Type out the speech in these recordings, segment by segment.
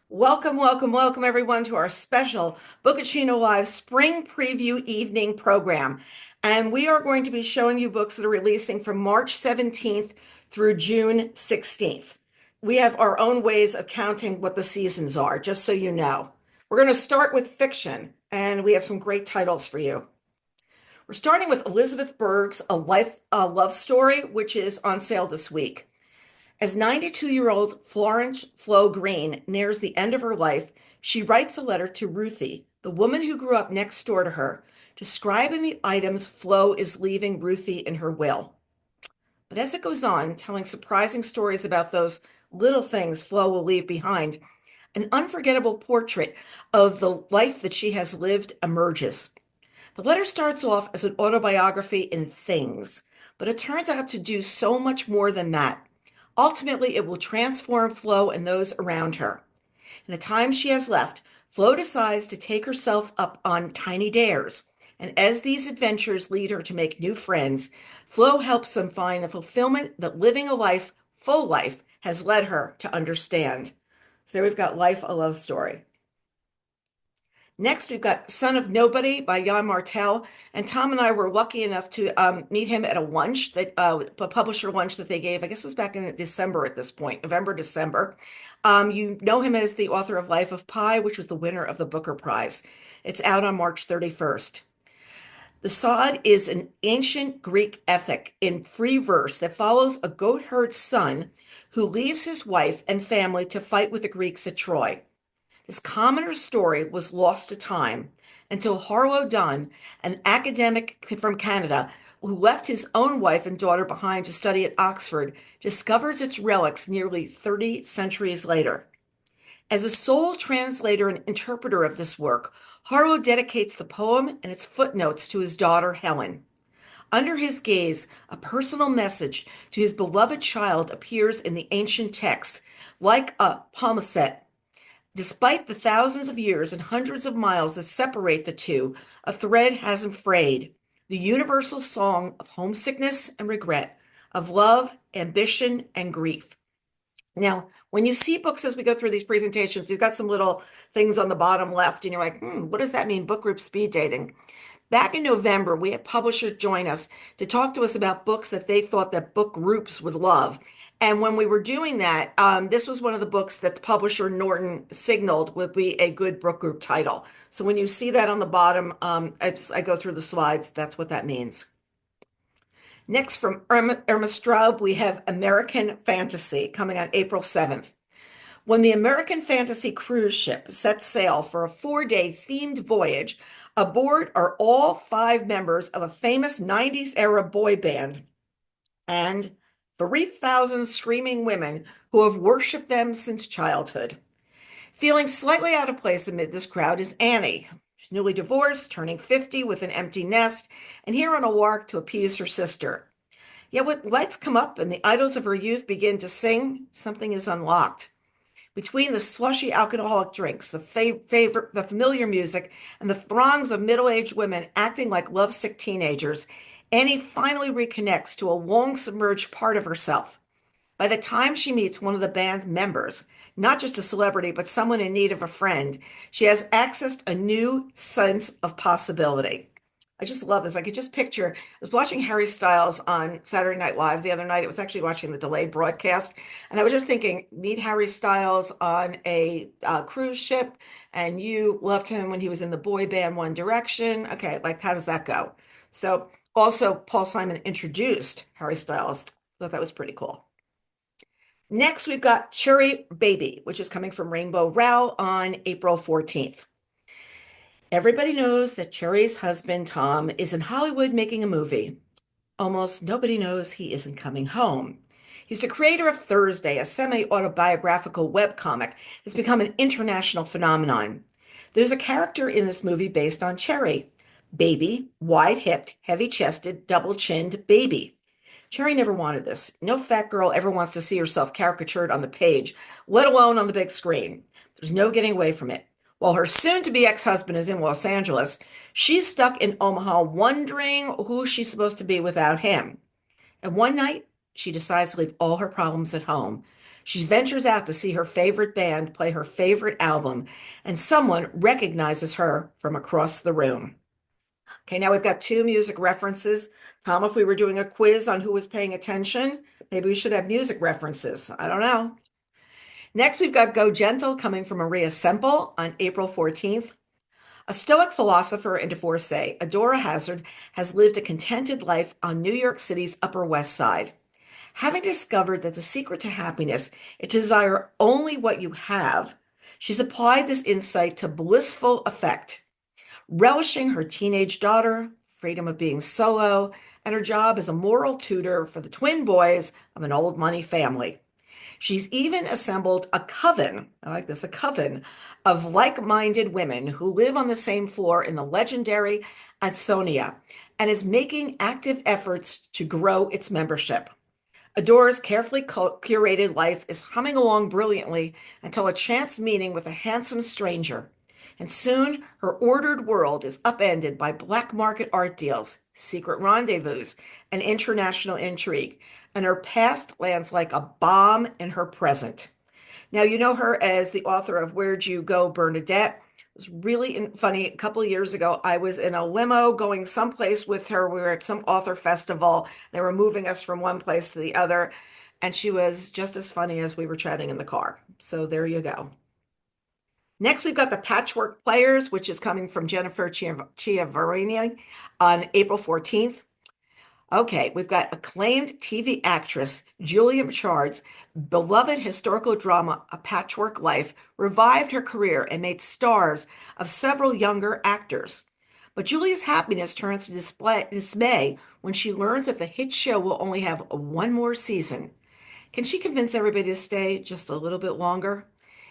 Welcome, welcome, welcome everyone to our special Bookaccino Live Spring Preview Evening program. And we are going to be showing you books that are releasing from March 17th through June 16th. We have our own ways of counting what the seasons are, just so you know. We're going to start with fiction, and we have some great titles for you. We're starting with Elizabeth Berg's A Love Story, which is on sale this week. As 92-year-old Florence Flo Green nears the end of her life, she writes a letter to Ruthie, the woman who grew up next door to her, describing the items Flo is leaving Ruthie in her will. But as it goes on, telling surprising stories about those little things Flo will leave behind, an unforgettable portrait of the life that she has lived emerges. The letter starts off as an autobiography in things, but it turns out to do so much more than that. Ultimately, it will transform Flo and those around her. In the time she has left, Flo decides to take herself up on tiny dares. And as these adventures lead her to make new friends, Flo helps them find the fulfillment that living a life, full life, has led her to understand. So there we've got Life, a Love Story. Next, we've got Son of Nobody by Jan Martel. And Tom and I were lucky enough to meet him at a lunch, a publisher lunch that they gave. I guess it was back in December at this point, November, December. You know him as the author of Life of Pi, which was the winner of the Booker Prize. It's out on March 31st. The Sod is an ancient Greek epic in free verse that follows a goatherd son who leaves his wife and family to fight with the Greeks at Troy. This commoner story was lost to time until Harlow Dunn, an academic from Canada who left his own wife and daughter behind to study at Oxford, discovers its relics nearly 30 centuries later. As a sole translator and interpreter of this work, Harlow dedicates the poem and its footnotes to his daughter Helen. Under his gaze, a personal message to his beloved child appears in the ancient text, like a palimpsest. Despite the thousands of years and hundreds of miles that separate the two, a thread hasn't frayed. The universal song of homesickness and regret, of love, ambition, and grief. Now, when you see books as we go through these presentations, you've got some little things on the bottom left, and you're like, what does that mean? Book group speed dating. Back in November, we had publishers join us to talk to us about books that they thought that book groups would love. And when we were doing that, this was one of the books that the publisher Norton signaled would be a good book group title. So when you see that on the bottom, as I go through the slides, that's what that means. Next, from Irma Straub, we have American Fantasy coming on April 7th. When the American Fantasy cruise ship sets sail for a 4-day themed voyage, aboard are all 5 members of a famous 90s era boy band and 3,000 screaming women who have worshipped them since childhood. Feeling slightly out of place amid this crowd is Annie. She's newly divorced, turning 50 with an empty nest, and here on a lark to appease her sister. Yet when lights come up and the idols of her youth begin to sing, something is unlocked. Between the slushy alcoholic drinks, the familiar music, and the throngs of middle-aged women acting like lovesick teenagers, Annie finally reconnects to a long-submerged part of herself. By the time she meets one of the band members, not just a celebrity, but someone in need of a friend, she has accessed a new sense of possibility. I just love this. I could just picture, I was watching Harry Styles on Saturday Night Live the other night. It was actually watching the delayed broadcast. And I was just thinking, meet Harry Styles on a cruise ship, and you loved him when he was in the boy band One Direction. Okay, like how does that go? So also, Paul Simon introduced Harry Styles. Thought that was pretty cool. Next, we've got Cherry Baby, which is coming from Rainbow Rowell on April 14th. Everybody knows that Cherry's husband, Tom, is in Hollywood making a movie. Almost nobody knows he isn't coming home. He's the creator of Thursday, a semi-autobiographical webcomic that's become an international phenomenon. There's a character in this movie based on Cherry. Baby, wide-hipped, heavy-chested, double-chinned baby. Cherry never wanted this. No fat girl ever wants to see herself caricatured on the page, let alone on the big screen. There's no getting away from it. While her soon-to-be ex-husband is in Los Angeles, she's stuck in Omaha wondering who she's supposed to be without him. And one night, she decides to leave all her problems at home. She ventures out to see her favorite band play her favorite album, and someone recognizes her from across the room. Okay, now we've got two music references. Tom, if we were doing a quiz on who was paying attention, maybe we should have music references. I don't know. Next, we've got Go Gentle coming from Maria Semple on April 14th. A Stoic philosopher and divorcee, Adora Hazard has lived a contented life on New York City's Upper West Side. Having discovered that the secret to happiness is to desire only what you have, she's applied this insight to blissful effect, relishing her teenage daughter, freedom of being solo, and her job as a moral tutor for the twin boys of an old money family. She's even assembled a coven, I like this, a coven of like-minded women who live on the same floor in the legendary Ansonia and is making active efforts to grow its membership. Adora's carefully curated life is humming along brilliantly until a chance meeting with a handsome stranger. And soon her ordered world is upended by black market art deals, secret rendezvous, and international intrigue, and her past lands like a bomb in her present. Now, you know her as the author of Where'd You Go, Bernadette? It was really funny. A couple of years ago, I was in a limo going someplace with her. We were at some author festival. They were moving us from one place to the other, and she was just as funny as we were chatting in the car. So there you go. Next, we've got The Patchwork Players, which is coming from Jennifer Chiavarini on April 14th. Okay, we've got acclaimed TV actress Julia Richard's beloved historical drama, A Patchwork Life, revived her career and made stars of several younger actors. But Julia's happiness turns to dismay when she learns that the hit show will only have one more season. Can she convince everybody to stay just a little bit longer?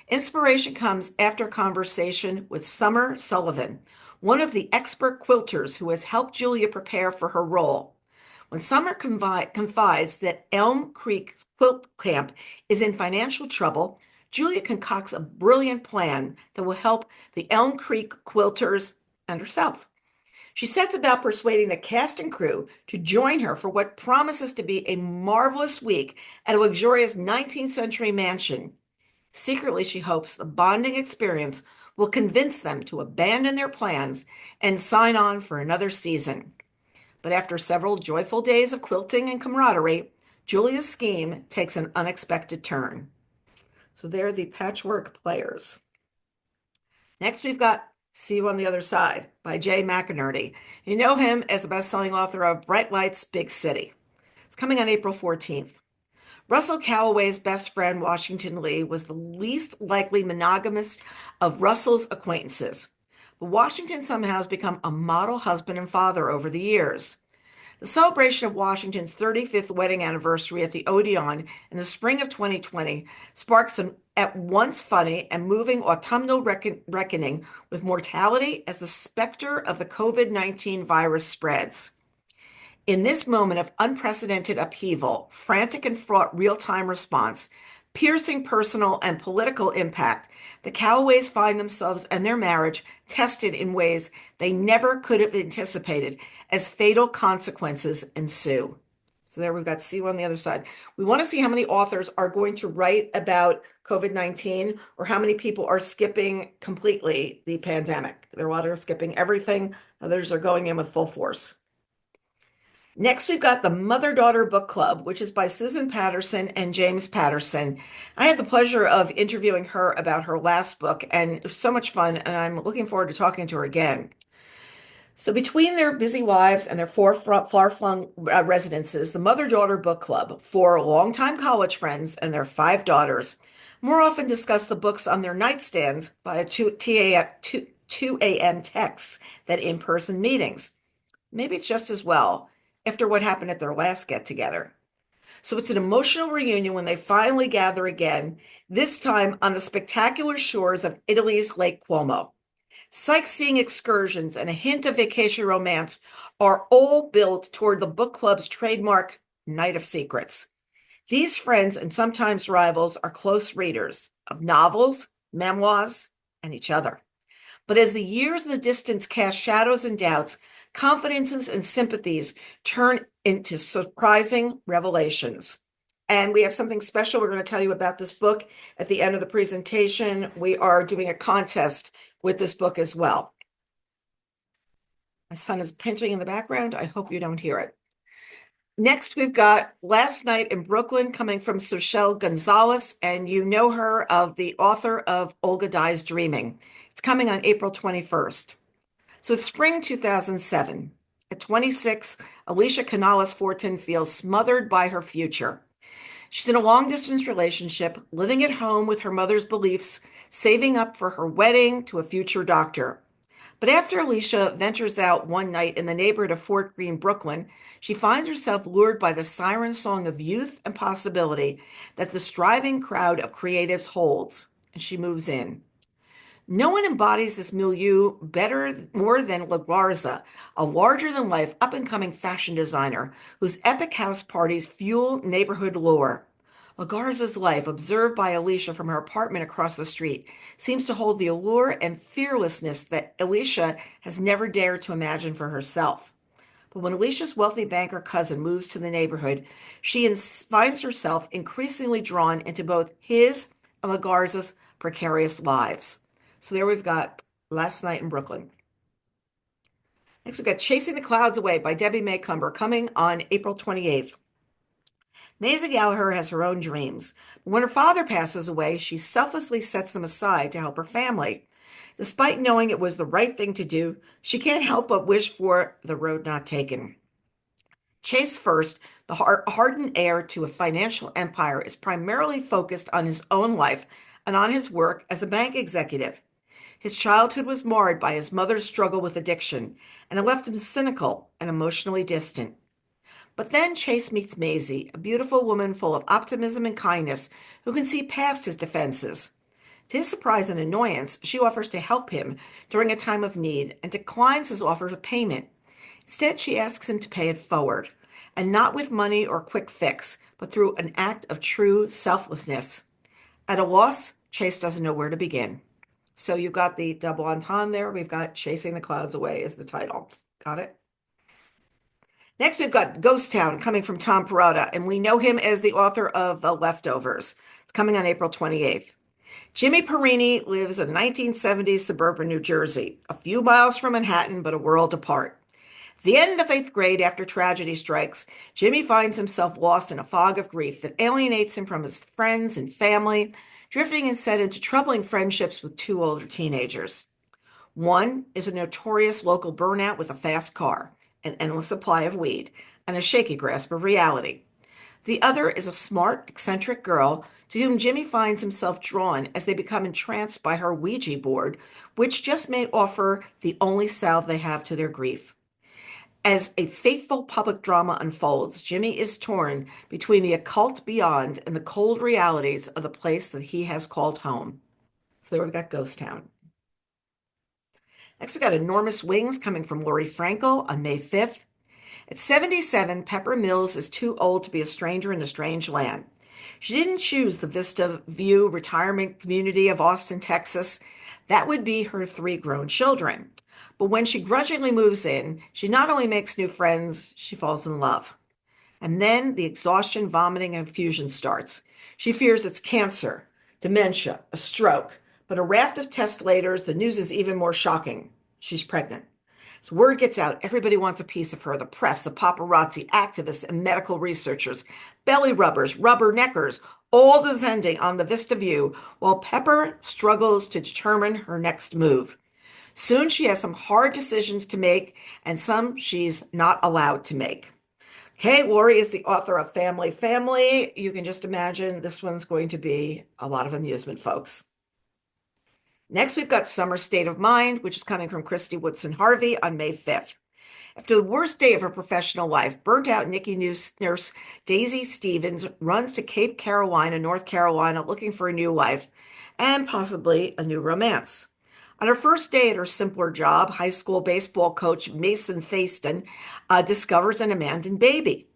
Inspiration comes after a conversation with Summer Sullivan, one of the expert quilters who has helped Julia prepare for her role. When Summer confides that Elm Creek Quilt Camp is in financial trouble, Julia concocts a brilliant plan that will help the Elm Creek quilters and herself. She sets about persuading the cast and crew to join her for what promises to be a marvelous week at a luxurious 19th century mansion. Secretly, she hopes the bonding experience will convince them to abandon their plans and sign on for another season. But after several joyful days of quilting and camaraderie, Julia's scheme takes an unexpected turn. So they're the Patchwork Players. Next, we've got See You on the Other Side by Jay McInerney. You know him as the best-selling author of Bright Lights, Big City. It's coming on April 14th. Russell Calloway's best friend, Washington Lee, was the least likely monogamist of Russell's acquaintances. But Washington somehow has become a model husband and father over the years. The celebration of Washington's 35th wedding anniversary at the Odeon in the spring of 2020 sparked some at once funny and moving autumnal reckoning with mortality as the specter of the COVID-19 virus spreads. In this moment of unprecedented upheaval, frantic and fraught real-time response, piercing personal and political impact, the Callaways find themselves and their marriage tested in ways they never could have anticipated as fatal consequences ensue. So there we've got See You on the Other Side. We want to see how many authors are going to write about COVID-19 or how many people are skipping completely the pandemic. There are a lot are skipping everything. Others are going in with full force. Next, we've got the Mother-Daughter Book Club, which is by Susan Patterson and James Patterson. I had the pleasure of interviewing her about her last book, and it was so much fun, and I'm looking forward to talking to her again. So between their busy lives and their far-flung residences, the Mother-Daughter Book Club, four longtime college friends and their five daughters, more often discuss the books on their nightstands via 2 a.m. texts than in-person meetings. Maybe it's just as well after what happened at their last get-together. So it's an emotional reunion when they finally gather again, this time on the spectacular shores of Italy's Lake Como. Sightseeing excursions and a hint of vacation romance are all built toward the book club's trademark Night of Secrets. These friends and sometimes rivals are close readers of novels, memoirs, and each other. But as the years and the distance cast shadows and doubts, confidences and sympathies turn into surprising revelations. And we have something special we're going to tell you about this book at the end of the presentation. We are doing a contest with this book as well. My son is pinching in the background. I hope you don't hear it. Next, we've got Last Night in Brooklyn coming from Sochelle Gonzalez, and you know her of the author of Olga Dies Dreaming. It's coming on April 21st. So it's spring 2007. At 26, Alicia Canales Fortin feels smothered by her future. She's in a long-distance relationship, living at home with her mother's beliefs, saving up for her wedding to a future doctor. But after Alicia ventures out one night in the neighborhood of Fort Greene, Brooklyn, she finds herself lured by the siren song of youth and possibility that the striving crowd of creatives holds, and she moves in. No one embodies this milieu more than La Garza, a larger-than-life, up-and-coming fashion designer whose epic house parties fuel neighborhood lore. La Garza's life, observed by Alicia from her apartment across the street, seems to hold the allure and fearlessness that Alicia has never dared to imagine for herself. But when Alicia's wealthy banker cousin moves to the neighborhood, she finds herself increasingly drawn into both his and La Garza's precarious lives. So there we've got Last Night in Brooklyn. Next, we've got Chasing the Clouds Away by Debbie Maycomber coming on April 28th. Maisie Gallagher has her own dreams, but when her father passes away, she selflessly sets them aside to help her family. Despite knowing it was the right thing to do, she can't help but wish for the road not taken. Chase First, the hardened heir to a financial empire, is primarily focused on his own life and on his work as a bank executive. His childhood was marred by his mother's struggle with addiction, and it left him cynical and emotionally distant. But then Chase meets Maisie, a beautiful woman full of optimism and kindness who can see past his defenses. To his surprise and annoyance, she offers to help him during a time of need and declines his offer of payment. Instead, she asks him to pay it forward, and not with money or quick fix, but through an act of true selflessness. At a loss, Chase doesn't know where to begin. So you've got the double entendre there. We've got Chasing the Clouds Away as the title. Got it? Next, we've got Ghost Town coming from Tom Perrotta, and we know him as the author of The Leftovers. It's coming on April 28th. Jimmy Perini lives in 1970s suburban New Jersey, a few miles from Manhattan, but a world apart. At the end of 8th grade, after tragedy strikes, Jimmy finds himself lost in a fog of grief that alienates him from his friends and family, drifting instead into troubling friendships with two older teenagers. One is a notorious local burnout with a fast car, an endless supply of weed, and a shaky grasp of reality. The other is a smart, eccentric girl to whom Jimmy finds himself drawn as they become entranced by her Ouija board, which just may offer the only salve they have to their grief. As a fateful public drama unfolds, Jimmy is torn between the occult beyond and the cold realities of the place that he has called home. So there we've got Ghost Town. Next, we've got Enormous Wings coming from Lori Frankel on May 5th. At 77, Pepper Mills is too old to be a stranger in a strange land. She didn't choose the Vista View retirement community of Austin, Texas. That would be her 3 grown children. But when she grudgingly moves in, she not only makes new friends, she falls in love. And then the exhaustion, vomiting, and confusion starts. She fears it's cancer, dementia, a stroke. But a raft of tests later, the news is even more shocking. She's pregnant. So word gets out. Everybody wants a piece of her. The press, the paparazzi, activists, and medical researchers. Belly rubbers, rubberneckers, all descending on the Vista View, while Pepper struggles to determine her next move. Soon she has some hard decisions to make, and some she's not allowed to make. Okay, Lori is the author of Family Family. You can just imagine this one's going to be a lot of amusement, folks. Next, we've got Summer State of Mind, which is coming from Christy Woodson Harvey on May 5th. After the worst day of her professional life, burnt-out NICU nurse Daisy Stevens runs to Cape Carolina, North Carolina, looking for a new life and possibly a new romance. On her first day at her simpler job, high school baseball coach Mason Thaston discovers an abandoned baby.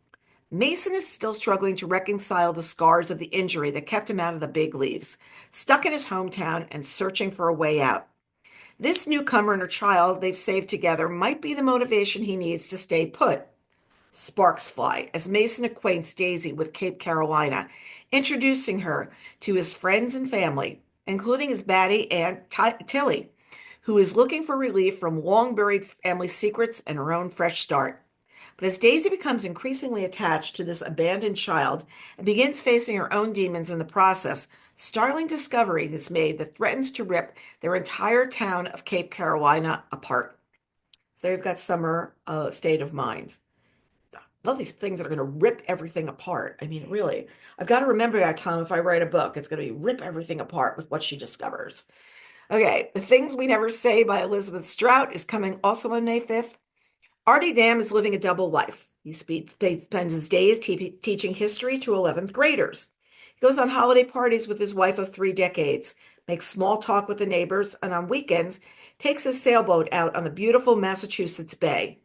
Mason is still struggling to reconcile the scars of the injury that kept him out of the big leagues, stuck in his hometown and searching for a way out. This newcomer and her child they've saved together might be the motivation he needs to stay put. Sparks fly as Mason acquaints Daisy with Cape Carolina, introducing her to his friends and family, including his baddie Aunt Tilly, who is looking for relief from long buried family secrets and her own fresh start. But as Daisy becomes increasingly attached to this abandoned child and begins facing her own demons in the process, startling discovery is made that threatens to rip their entire town of Cape Carolina apart. There you've got Summer State of Mind. Love these things that are going to rip everything apart. I mean, really, I've got to remember that time if I write a book, it's going to be rip everything apart with what she discovers. Okay, The Things We Never Say by Elizabeth Strout is coming also on May 5th. Artie Dam is living a double life. He spends his days teaching history to 11th graders. He goes on holiday parties with his wife of 3 decades, makes small talk with the neighbors, and on weekends takes his sailboat out on the beautiful Massachusetts Bay.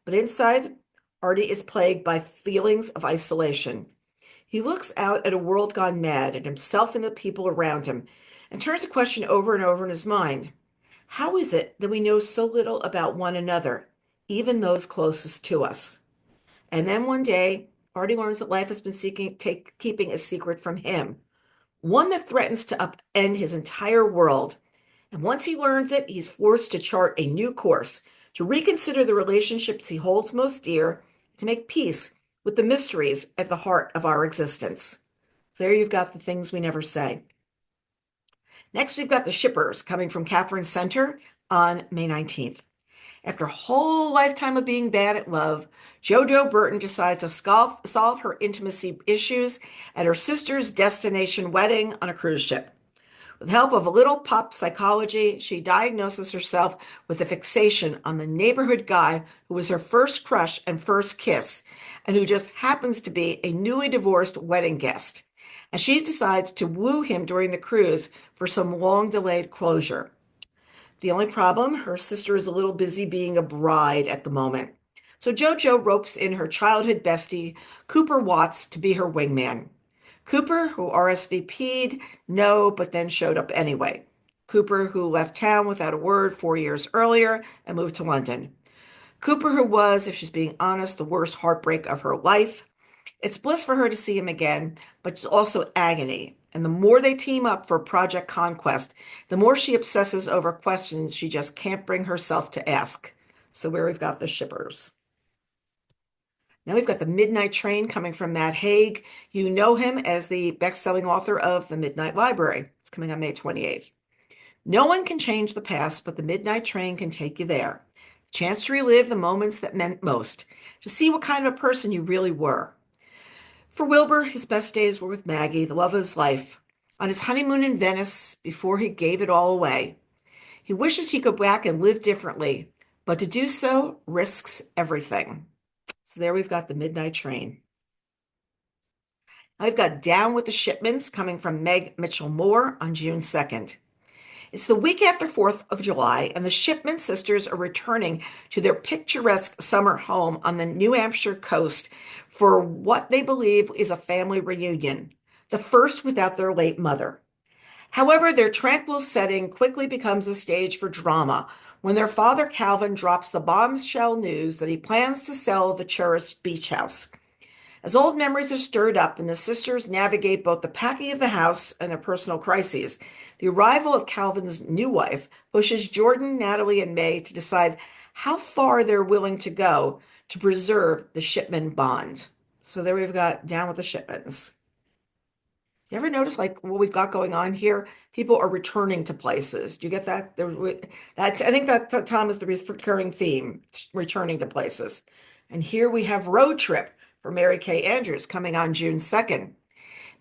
But inside, Artie is plagued by feelings of isolation. He looks out at a world gone mad at himself and the people around him and turns a question over and over in his mind. How is it that we know so little about one another, even those closest to us? And then one day, Artie learns that life has been keeping a secret from him, one that threatens to upend his entire world. And once he learns it, he's forced to chart a new course, to reconsider the relationships he holds most dear, to make peace with the mysteries at the heart of our existence. So there you've got The Things We Never Say. Next, we've got The Shippers coming from Catherine Center on May 19th. After a whole lifetime of being bad at love, JoJo Burton decides to solve her intimacy issues at her sister's destination wedding on a cruise ship. With the help of a little pop psychology, she diagnoses herself with a fixation on the neighborhood guy who was her first crush and first kiss, and who just happens to be a newly divorced wedding guest. And she decides to woo him during the cruise for some long-delayed closure. The only problem, her sister is a little busy being a bride at the moment. So JoJo ropes in her childhood bestie, Cooper Watts, to be her wingman. Cooper, who RSVP'd, no, but then showed up anyway. Cooper, who left town without a word 4 years earlier and moved to London. Cooper, who was, if she's being honest, the worst heartbreak of her life. It's bliss for her to see him again, but it's also agony. And the more they team up for Project Conquest, the more she obsesses over questions she just can't bring herself to ask. So where we've got The Shippers. Now we've got The Midnight Train coming from Matt Haig. You know him as the best-selling author of The Midnight Library. It's coming on May 28th. No one can change the past, but The Midnight Train can take you there. A chance to relive the moments that meant most, to see what kind of a person you really were. For Wilbur, his best days were with Maggie, the love of his life, on his honeymoon in Venice before he gave it all away. He wishes he could go back and live differently, but to do so risks everything. So there we've got The Midnight Train. I've got Down with the Shipments coming from Meg Mitchell-Moore on June 2nd. It's the week after 4th of July, and the Shipman sisters are returning to their picturesque summer home on the New Hampshire coast for what they believe is a family reunion, the first without their late mother. However, their tranquil setting quickly becomes a stage for drama when their father Calvin drops the bombshell news that he plans to sell the cherished beach house. As old memories are stirred up and the sisters navigate both the packing of the house and their personal crises, the arrival of Calvin's new wife pushes Jordan, Natalie, and May to decide how far they're willing to go to preserve the Shipman bond. So there we've got Down with the Shipmans. You ever notice like what we've got going on here? People are returning to places. Do you get that? I think that Tom is the recurring theme, returning to places. And here we have Road Trip for Mary Kay Andrews coming on June 2nd.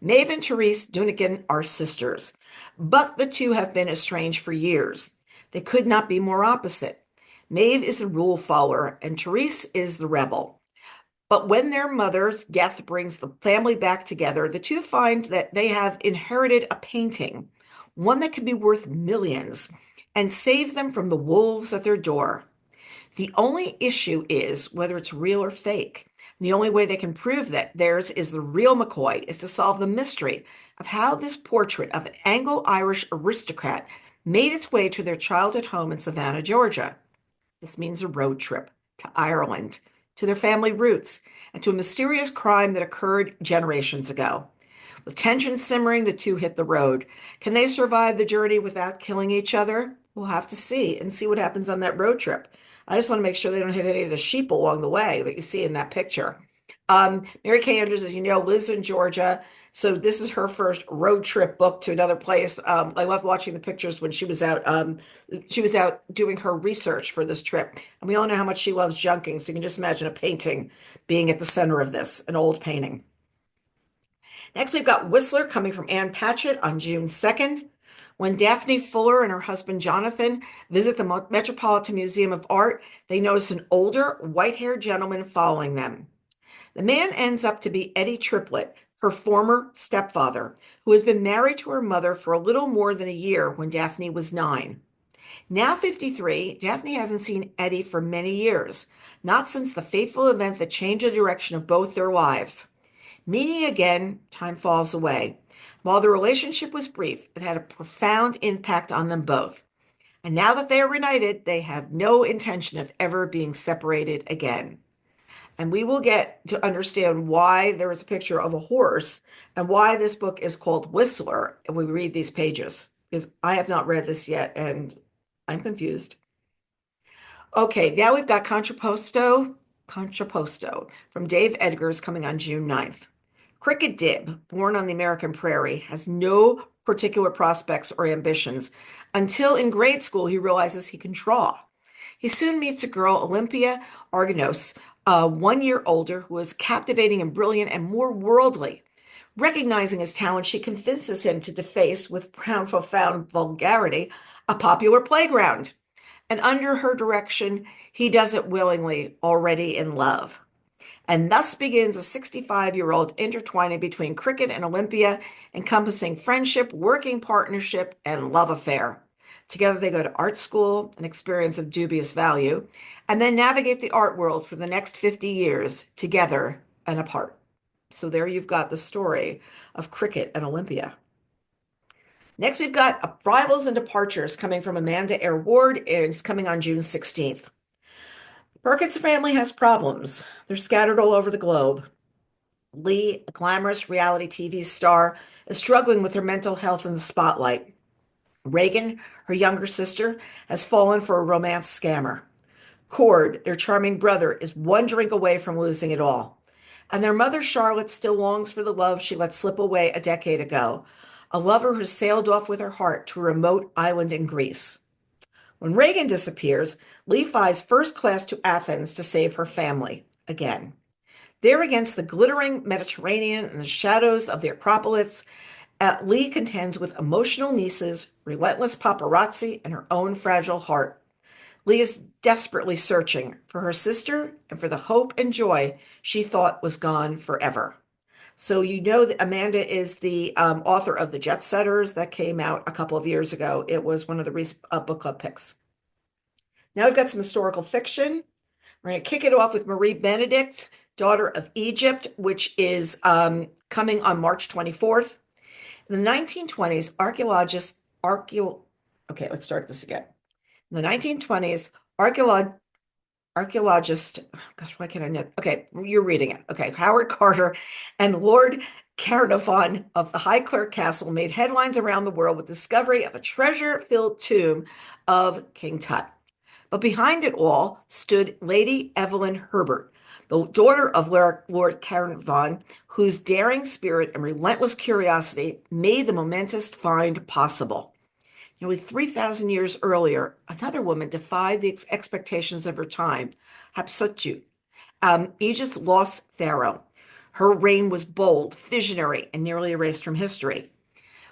Maeve and Therese Dunigan are sisters, but the two have been estranged for years. They could not be more opposite. Maeve is the rule follower and Therese is the rebel. But when their mother's death brings the family back together, the two find that they have inherited a painting, one that could be worth millions, and saves them from the wolves at their door. The only issue is whether it's real or fake. The only way they can prove that theirs is the real McCoy is to solve the mystery of how this portrait of an Anglo-Irish aristocrat made its way to their childhood home in Savannah, Georgia. This means a road trip to Ireland, to their family roots, and to a mysterious crime that occurred generations ago. With tension simmering, the two hit the road. Can they survive the journey without killing each other? We'll have to see and see what happens on that road trip. I just want to make sure they don't hit any of the sheep along the way that you see in that picture. Mary Kay Andrews, as you know, lives in Georgia. So this is her first road trip book to another place. I love watching the pictures when she was out. She was out doing her research for this trip. And we all know how much she loves junking. So you can just imagine a painting being at the center of this, an old painting. Next, we've got Whistler coming from Ann Patchett on June 2nd. When Daphne Fuller and her husband Jonathan visit the Metropolitan Museum of Art, they notice an older, white-haired gentleman following them. The man ends up to be Eddie Triplett, her former stepfather, who has been married to her mother for a little more than a year when Daphne was 9. Now 53, Daphne hasn't seen Eddie for many years, not since the fateful event that changed the direction of both their lives. Meeting again, time falls away. While the relationship was brief, it had a profound impact on them both. And now that they are reunited, they have no intention of ever being separated again. And we will get to understand why there is a picture of a horse and why this book is called Whistler if we read these pages, because I have not read this yet and I'm confused. Okay, now we've got Contrapposto from Dave Edgars coming on June 9th. Cricket Dib, born on the American prairie, has no particular prospects or ambitions until in grade school he realizes he can draw. He soon meets a girl, Olympia Argonos, 1 year older, who is captivating and brilliant and more worldly. Recognizing his talent, she convinces him to deface, with profound vulgarity, a popular playground. And under her direction, he does it willingly, already in love. And thus begins a 65-year-old intertwining between cricket and Olympia, encompassing friendship, working partnership, and love affair. Together they go to art school, an experience of dubious value, and then navigate the art world for the next 50 years, together and apart. So there you've got the story of cricket and Olympia. Next, we've got Arrivals and Departures coming from Amanda Eyre Ward. It's coming on June 16th. Perkins' family has problems. They're scattered all over the globe. Lee, a glamorous reality TV star, is struggling with her mental health in the spotlight. Reagan, her younger sister, has fallen for a romance scammer. Cord, their charming brother, is one drink away from losing it all. And their mother, Charlotte, still longs for the love she let slip away a decade ago, a lover who sailed off with her heart to a remote island in Greece. When Reagan disappears, Lee flies first class to Athens to save her family again. There against the glittering Mediterranean and the shadows of the Acropolis, Lee contends with emotional nieces, relentless paparazzi, and her own fragile heart. Lee is desperately searching for her sister and for the hope and joy she thought was gone forever. So you know that Amanda is the author of The Jet Setters that came out a couple of years ago. It was one of the recent book club picks. Now we've got some historical fiction. We're going to kick it off with Marie Benedict, Daughter of Egypt, which is coming on March 24th. In the 1920s, okay, let's start this again. In the 1920s, archaeologist, gosh, why can't I know? Okay, you're reading it. Okay, Howard Carter and Lord Caernarvon of the Highclere Castle made headlines around the world with the discovery of a treasure-filled tomb of King Tut. But behind it all stood Lady Evelyn Herbert, the daughter of Lord Caernarvon, whose daring spirit and relentless curiosity made the momentous find possible. Nearly 3,000 years earlier, another woman defied the expectations of her time, Hatshepsut, Egypt's lost pharaoh. Her reign was bold, visionary, and nearly erased from history.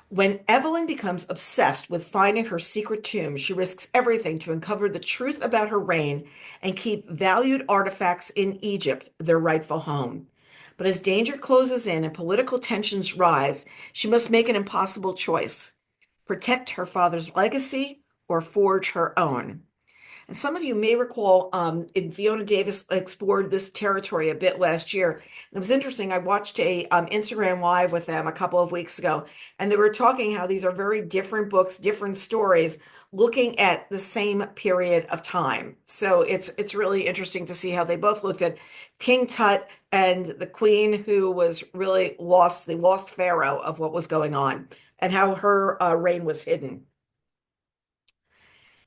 When Evelyn becomes obsessed with finding her secret tomb, she risks everything to uncover the truth about her reign and keep valued artifacts in Egypt their rightful home. But as danger closes in and political tensions rise, she must make an impossible choice: protect her father's legacy or forge her own. And some of you may recall Fiona Davis explored this territory a bit last year. And it was interesting. I watched a Instagram Live with them a couple of weeks ago, and they were talking how these are very different books, different stories, looking at the same period of time. So it's really interesting to see how they both looked at King Tut and the Queen, who was really lost, the lost pharaoh of what was going on, and how her reign was hidden.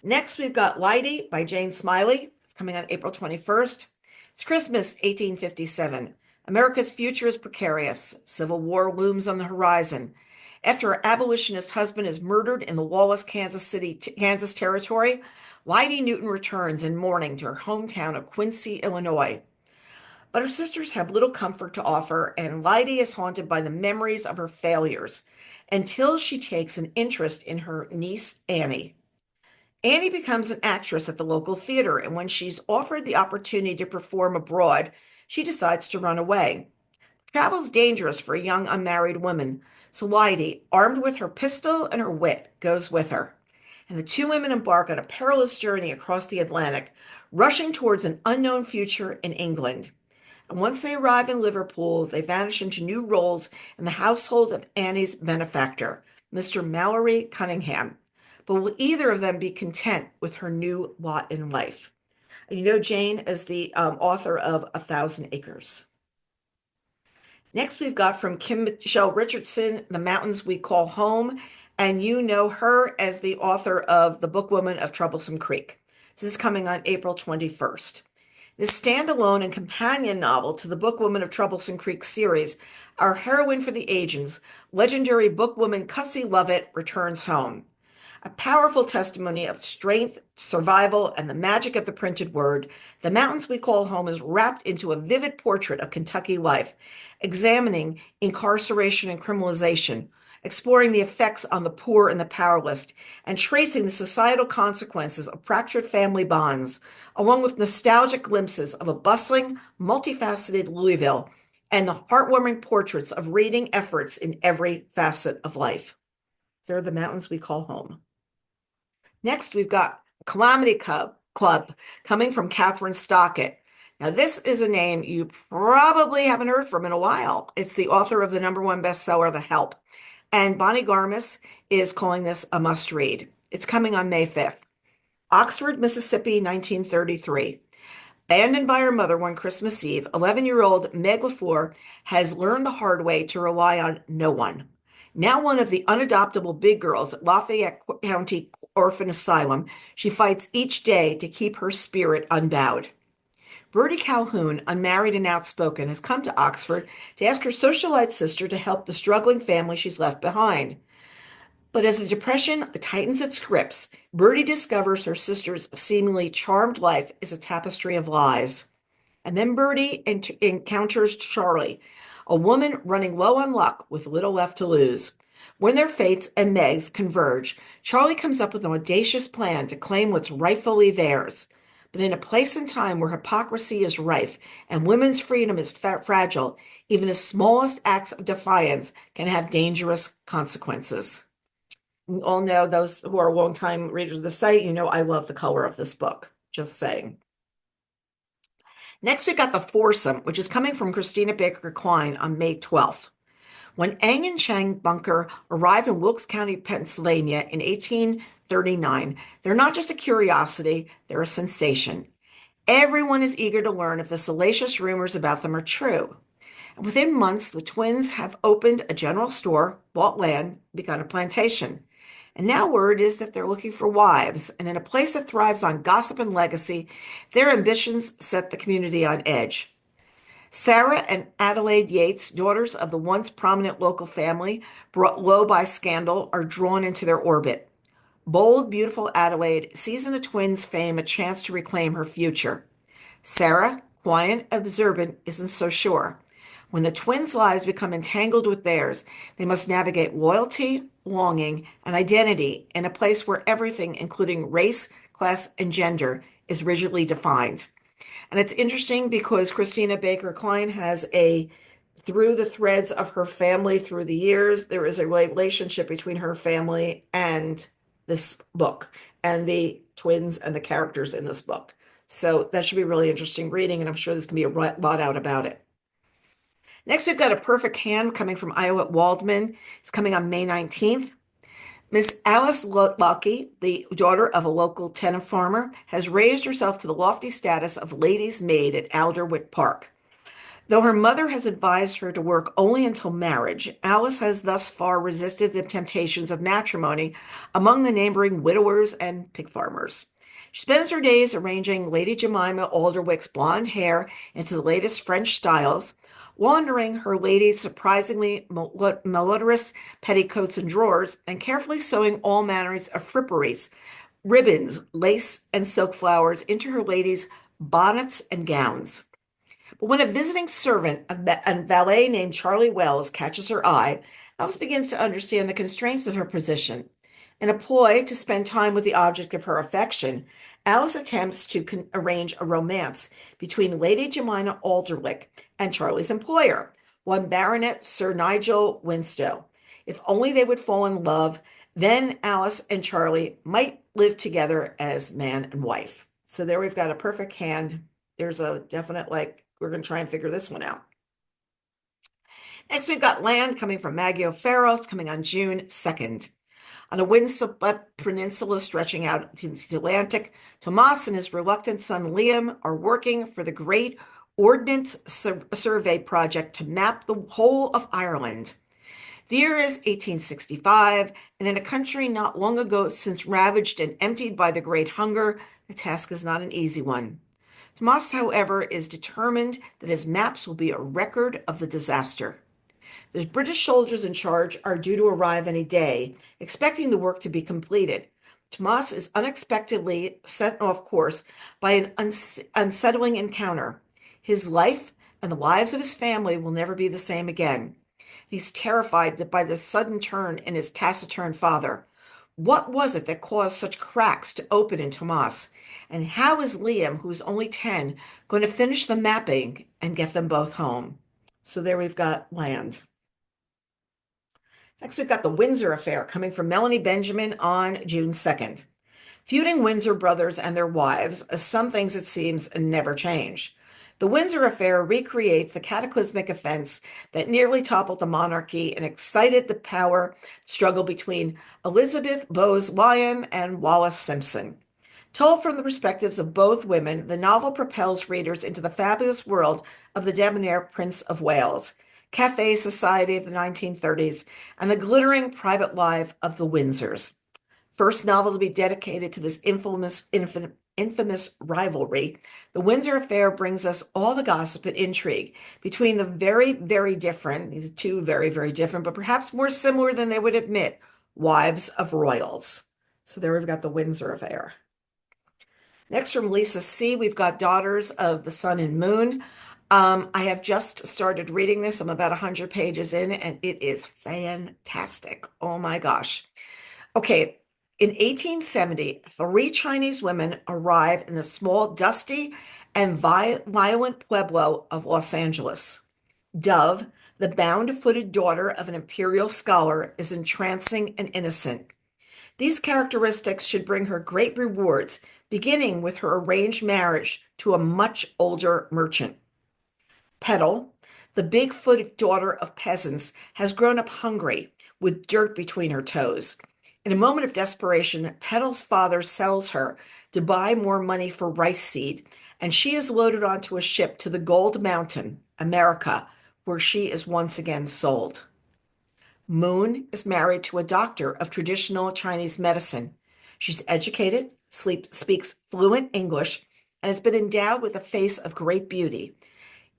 Next, we've got Lighty by Jane Smiley. It's coming on April 21st. It's Christmas, 1857. America's future is precarious. Civil war looms on the horizon. After her abolitionist husband is murdered in the lawless Kansas territory, Lighty Newton returns in mourning to her hometown of Quincy, Illinois. But her sisters have little comfort to offer, and Lighty is haunted by the memories of her failures until she takes an interest in her niece, Annie. Annie becomes an actress at the local theater, and when she's offered the opportunity to perform abroad, she decides to run away. Travel's dangerous for a young unmarried woman, so Lighty, armed with her pistol and her wit, goes with her. And the two women embark on a perilous journey across the Atlantic, rushing towards an unknown future in England. And once they arrive in Liverpool, they vanish into new roles in the household of Annie's benefactor, Mr. Mallory Cunningham. But will either of them be content with her new lot in life? And you know Jane as the author of A Thousand Acres. Next, we've got from Kim Michelle Richardson, The Mountains We Call Home, and you know her as the author of The Bookwoman of Troublesome Creek. This is coming on April 21st. This standalone and companion novel to the Bookwoman of Troublesome Creek series, our heroine for the ages, legendary bookwoman Cussie Lovett, returns home. A powerful testimony of strength, survival, and the magic of the printed word, The Mountains We Call Home is wrapped into a vivid portrait of Kentucky life, examining incarceration and criminalization, exploring the effects on the poor and the powerless, and tracing the societal consequences of fractured family bonds, along with nostalgic glimpses of a bustling, multifaceted Louisville and the heartwarming portraits of reading efforts in every facet of life. They're The Mountains We Call Home. Next, we've got Calamity Club coming from Catherine Stockett. Now, this is a name you probably haven't heard from in a while. It's the author of the #1 bestseller, The Help. And Bonnie Garmis is calling this a must-read. It's coming on May 5th. Oxford, Mississippi, 1933. Abandoned by her mother one Christmas Eve, 11-year-old Meg LaFleur has learned the hard way to rely on no one. Now one of the unadoptable big girls at Lafayette County Orphan Asylum, she fights each day to keep her spirit unbowed. Bertie Calhoun, unmarried and outspoken, has come to Oxford to ask her socialite sister to help the struggling family she's left behind. But as the depression tightens its grips, Bertie discovers her sister's seemingly charmed life is a tapestry of lies. And then Bertie encounters Charlie, a woman running low on luck with little left to lose. When their fates and Meg's converge, Charlie comes up with an audacious plan to claim what's rightfully theirs. But in a place and time where hypocrisy is rife and women's freedom is fragile, even the smallest acts of defiance can have dangerous consequences. We all know, those who are longtime readers of the site, you know I love the color of this book. Just saying. Next, we've got The Foursome, which is coming from Christina Baker Klein on May 12th. When Eng and Chang Bunker arrived in Wilkes County, Pennsylvania in 1839, they're not just a curiosity, they're a sensation. Everyone is eager to learn if the salacious rumors about them are true. And within months, the twins have opened a general store, bought land, begun a plantation. And now word is that they're looking for wives, and in a place that thrives on gossip and legacy, their ambitions set the community on edge. Sarah and Adelaide Yates, daughters of the once prominent local family, brought low by scandal, are drawn into their orbit. Bold, beautiful Adelaide sees in the twins' fame a chance to reclaim her future. Sarah, quiet, observant, isn't so sure. When the twins' lives become entangled with theirs, they must navigate loyalty, longing, and identity in a place where everything, including race, class, and gender, is rigidly defined. And it's interesting because Christina Baker Klein has through the threads of her family through the years, there is a relationship between her family and this book and the twins and the characters in this book. So that should be really interesting reading, and I'm sure there's going to be a lot out about it. Next, we've got A Perfect Hand coming from Iowa Waldman. It's coming on May 19th. Miss Alice Lucky, the daughter of a local tenant farmer, has raised herself to the lofty status of lady's maid at Alderwick Park. Though her mother has advised her to work only until marriage, Alice has thus far resisted the temptations of matrimony among the neighboring widowers and pig farmers. She spends her days arranging Lady Jemima Alderwick's blonde hair into the latest French styles, laundering her lady's surprisingly malodorous petticoats and drawers, and carefully sewing all manners of fripperies, ribbons, lace, and silk flowers into her lady's bonnets and gowns. But when a visiting servant, a valet named Charlie Wells, catches her eye, Alice begins to understand the constraints of her position. In a ploy to spend time with the object of her affection, Alice attempts to arrange a romance between Lady Jemima Alderwick and Charlie's employer, one Baronet Sir Nigel Winstow. If only they would fall in love, then Alice and Charlie might live together as man and wife. So there we've got A Perfect Hand. There's a definite, we're going to try and figure this one out. Next, we've got Land coming from Maggie O'Farrell. It's coming on June 2nd. On a windswept peninsula stretching out into the Atlantic, Tomas and his reluctant son Liam are working for the Great Ordnance Survey Project to map the whole of Ireland. The year is 1865, and in a country not long ago since ravaged and emptied by the Great Hunger, the task is not an easy one. Tomas, however, is determined that his maps will be a record of the disaster. The British soldiers in charge are due to arrive any day, expecting the work to be completed. Tomas is unexpectedly sent off course by an unsettling encounter. His life and the lives of his family will never be the same again. He's terrified by this sudden turn in his taciturn father. What was it that caused such cracks to open in Tomas? And how is Liam, who's only 10, going to finish the mapping and get them both home? So there we've got Land. Next, we've got The Windsor Affair coming from Melanie Benjamin on June 2nd. Feuding Windsor brothers and their wives, some things it seems never change. The Windsor Affair recreates the cataclysmic events that nearly toppled the monarchy and excited the power struggle between Elizabeth Bowes-Lyon and Wallis Simpson. Told from the perspectives of both women, the novel propels readers into the fabulous world of the debonair Prince of Wales, cafe society of the 1930s, and the glittering private life of the Windsors. First novel to be dedicated to this infamous rivalry, The Windsor Affair brings us all the gossip and intrigue between the very, very different, these are two very, very different, but perhaps more similar than they would admit, wives of royals. So there we've got The Windsor Affair. Next, from Lisa C., we've got Daughters of the Sun and Moon. I have just started reading this. I'm about 100 pages in, and it is fantastic. Oh my gosh. Okay, in 1870, 3 Chinese women arrive in the small, dusty, and violent pueblo of Los Angeles. Dove, the bound-footed daughter of an imperial scholar, is entrancing and innocent. These characteristics should bring her great rewards, beginning with her arranged marriage to a much older merchant. Petal, the big-footed daughter of peasants, has grown up hungry, with dirt between her toes. In a moment of desperation, Petal's father sells her to buy more money for rice seed, and she is loaded onto a ship to the Gold Mountain, America, where she is once again sold. Moon is married to a doctor of traditional Chinese medicine. She's educated, speaks fluent English, and has been endowed with a face of great beauty.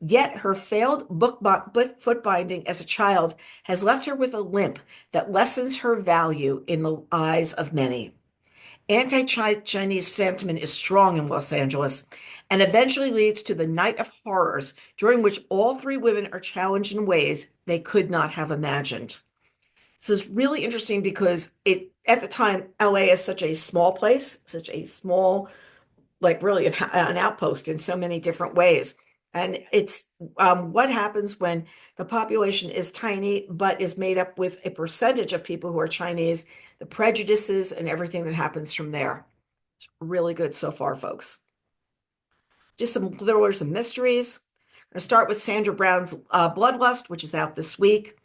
Yet her failed foot binding as a child has left her with a limp that lessens her value in the eyes of many. Anti-Chinese sentiment is strong in Los Angeles and eventually leads to the Night of Horrors, during which all 3 women are challenged in ways they could not have imagined. This is really interesting because at the time, LA is such a small place, such a small, really an outpost in so many different ways. And it's what happens when the population is tiny, but is made up with a percentage of people who are Chinese, the prejudices and everything that happens from there. It's really good so far, folks. Just some thrillers and mysteries. I'm going to start with Sandra Brown's Bloodlust, which is out this week.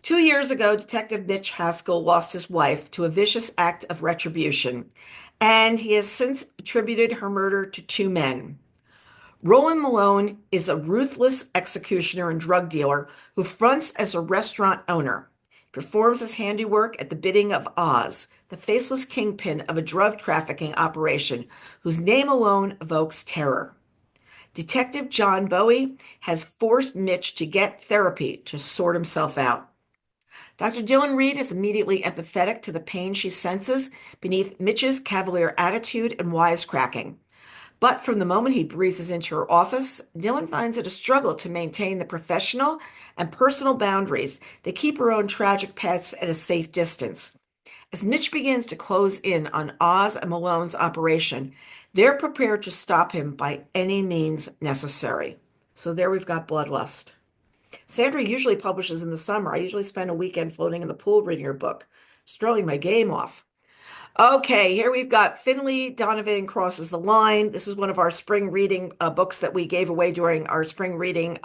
2 years ago, Detective Mitch Haskell lost his wife to a vicious act of retribution, and he has since attributed her murder to two men. Roland Malone is a ruthless executioner and drug dealer who fronts as a restaurant owner. He performs his handiwork at the bidding of Oz, the faceless kingpin of a drug trafficking operation whose name alone evokes terror. Detective John Bowie has forced Mitch to get therapy to sort himself out. Dr. Dylan Reed is immediately empathetic to the pain she senses beneath Mitch's cavalier attitude and wisecracking. But from the moment he breezes into her office, Dylan finds it a struggle to maintain the professional and personal boundaries that keep her own tragic past at a safe distance. As Mitch begins to close in on Oz and Malone's operation, they're prepared to stop him by any means necessary. So there we've got Bloodlust. Sandra usually publishes in the summer. I usually spend a weekend floating in the pool reading her book, just throwing my game off. Okay, here we've got Finley Donovan Crosses the Line. This is one of our spring reading books that we gave away during our spring reading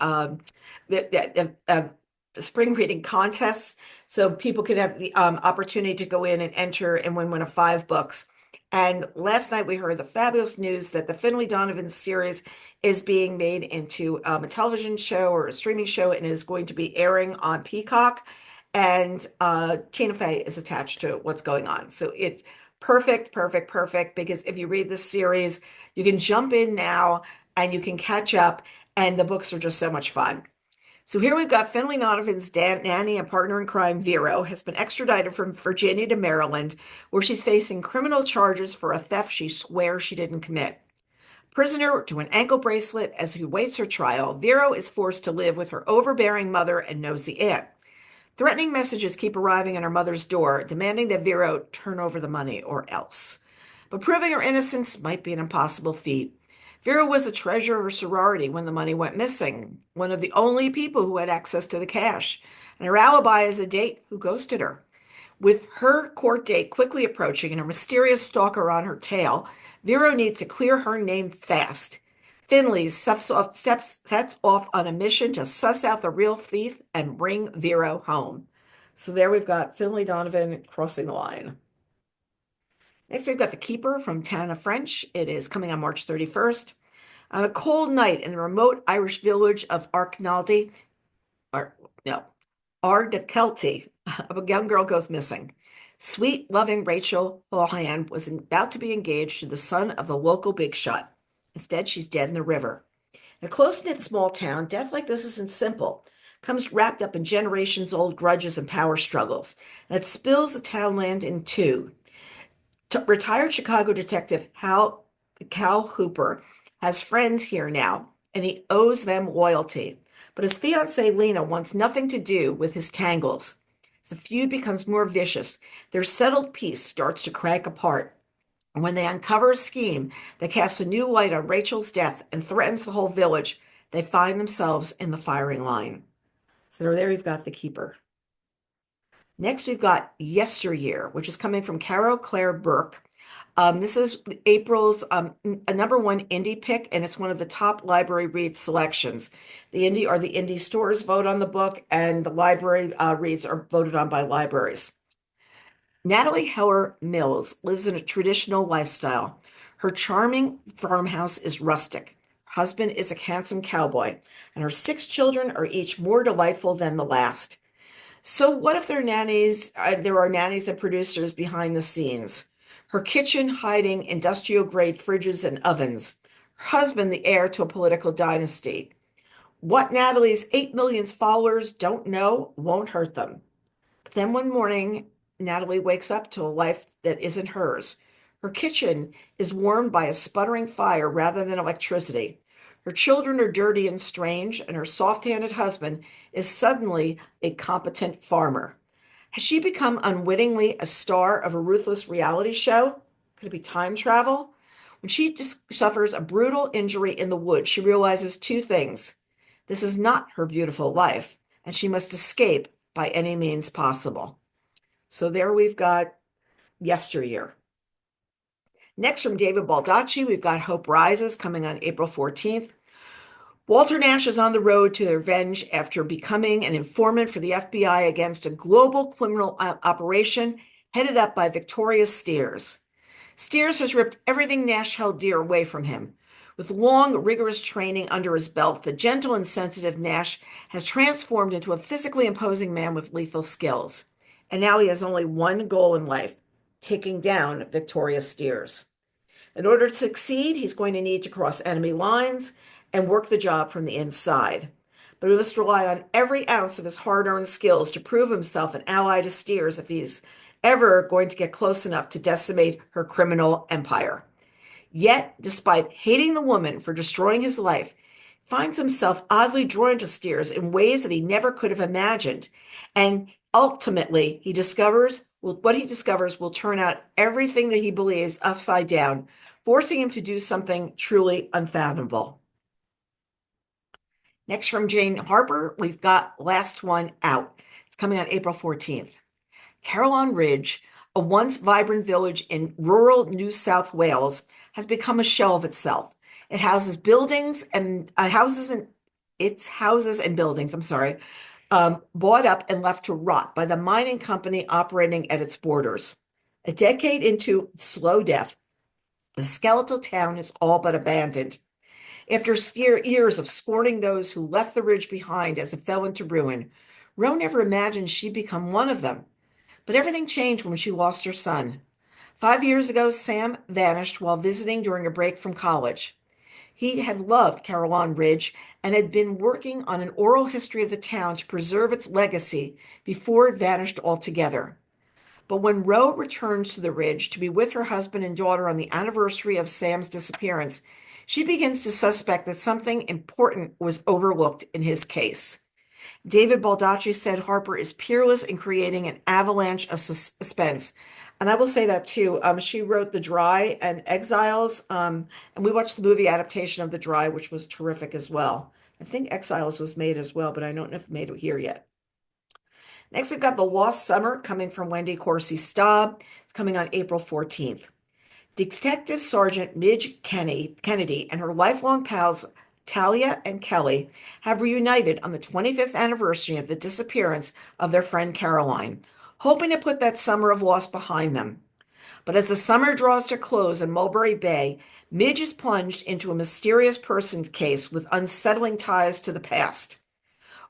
spring reading contests, so people could have the opportunity to go in and enter and win one of 5 books. And last night we heard the fabulous news that the Finley Donovan series is being made into a television show or a streaming show, and is going to be airing on Peacock. And Tina Fey is attached to what's going on. So it's perfect, perfect, perfect, because if you read this series, you can jump in now and you can catch up, and the books are just so much fun. So here we've got Finley Donovan's nanny and partner in crime, Vero, has been extradited from Virginia to Maryland, where she's facing criminal charges for a theft she swears she didn't commit. Prisoner to an ankle bracelet as he waits her trial, Vero is forced to live with her overbearing mother and nosy aunt. Threatening messages keep arriving at her mother's door, demanding that Vero turn over the money or else. But proving her innocence might be an impossible feat. Vera was the treasurer of her sorority when the money went missing, one of the only people who had access to the cash, and her alibi is a date who ghosted her. With her court date quickly approaching and her mysterious stalker on her tail, Vero needs to clear her name fast. Finley sets off on a mission to suss out the real thief and bring Vero home. So there we've got Finley Donovan Crossing the Line. Next, we've got The Keeper from Tana French. It is coming on March 31st. On a cold night in the remote Irish village of Ardkelty, a young girl goes missing. Sweet, loving Rachel Houlihan was about to be engaged to the son of the local big shot. Instead, she's dead in the river. In a close-knit small town, death like this isn't simple. It comes wrapped up in generations-old grudges and power struggles, and it spills the townland in two. Retired Chicago detective Cal Hooper has friends here now, and he owes them loyalty. But his fiancée Lena wants nothing to do with his tangles. As the feud becomes more vicious, their settled peace starts to crack apart. And when they uncover a scheme that casts a new light on Rachel's death and threatens the whole village, they find themselves in the firing line. So there you've got The Keeper. Next, we've got Yesteryear, which is coming from Carol Claire Burke. This is April's a #1 indie pick, and it's one of the top library read selections. The indie stores vote on the book, and the library reads are voted on by libraries. Natalie Heller Mills lives in a traditional lifestyle. Her charming farmhouse is rustic. Her husband is a handsome cowboy, and her 6 children are each more delightful than the last. So what if there are nannies and producers behind the scenes? Her kitchen hiding industrial-grade fridges and ovens. Her husband the heir to a political dynasty. What Natalie's 8 million followers don't know won't hurt them. But then one morning, Natalie wakes up to a life that isn't hers. Her kitchen is warmed by a sputtering fire rather than electricity. Her children are dirty and strange, and her soft-handed husband is suddenly a competent farmer. Has she become unwittingly a star of a ruthless reality show? Could it be time travel? When she suffers a brutal injury in the woods, she realizes two things. This is not her beautiful life, and she must escape by any means possible. So there we've got Yesteryear. Next, from David Baldacci, we've got Hope Rises, coming on April 14th. Walter Nash is on the road to revenge after becoming an informant for the FBI against a global criminal operation headed up by Victoria Steers. Steers has ripped everything Nash held dear away from him. With long, rigorous training under his belt, the gentle and sensitive Nash has transformed into a physically imposing man with lethal skills. And now he has only one goal in life: taking down Victoria Steers. In order to succeed, he's going to need to cross enemy lines and work the job from the inside. But he must rely on every ounce of his hard-earned skills to prove himself an ally to Steers if he's ever going to get close enough to decimate her criminal empire. Yet, despite hating the woman for destroying his life, he finds himself oddly drawn to Steers in ways that he never could have imagined. And ultimately, what he discovers will turn out everything that he believes upside down, forcing him to do something truly unfathomable. Next, from Jane Harper, we've got Last One Out. It's coming on April 14th. Caroline Ridge, a once vibrant village in rural New South Wales, has become a shell of itself. It houses buildings and houses and buildings, bought up and left to rot by the mining company operating at its borders. A decade into slow death, the skeletal town is all but abandoned. After years of scorning those who left the ridge behind as it fell into ruin, Roe never imagined she'd become one of them. But everything changed when she lost her son. 5 years ago, Sam vanished while visiting during a break from college. He had loved Caroline Ridge and had been working on an oral history of the town to preserve its legacy before it vanished altogether. But when Roe returns to the ridge to be with her husband and daughter on the anniversary of Sam's disappearance, she begins to suspect that something important was overlooked in his case. David Baldacci said Harper is peerless in creating an avalanche of suspense. And I will say that too. She wrote The Dry and Exiles, and we watched the movie adaptation of The Dry, which was terrific as well. I think Exiles was made as well, but I don't know if it made it here yet. Next, we've got The Lost Summer, coming from Wendy Corsi Staub. It's coming on April 14th. Detective Sergeant Midge Kennedy and her lifelong pals Talia and Kelly have reunited on the 25th anniversary of the disappearance of their friend Caroline, hoping to put that summer of loss behind them. But as the summer draws to close in Mulberry Bay, Midge is plunged into a mysterious persons case with unsettling ties to the past.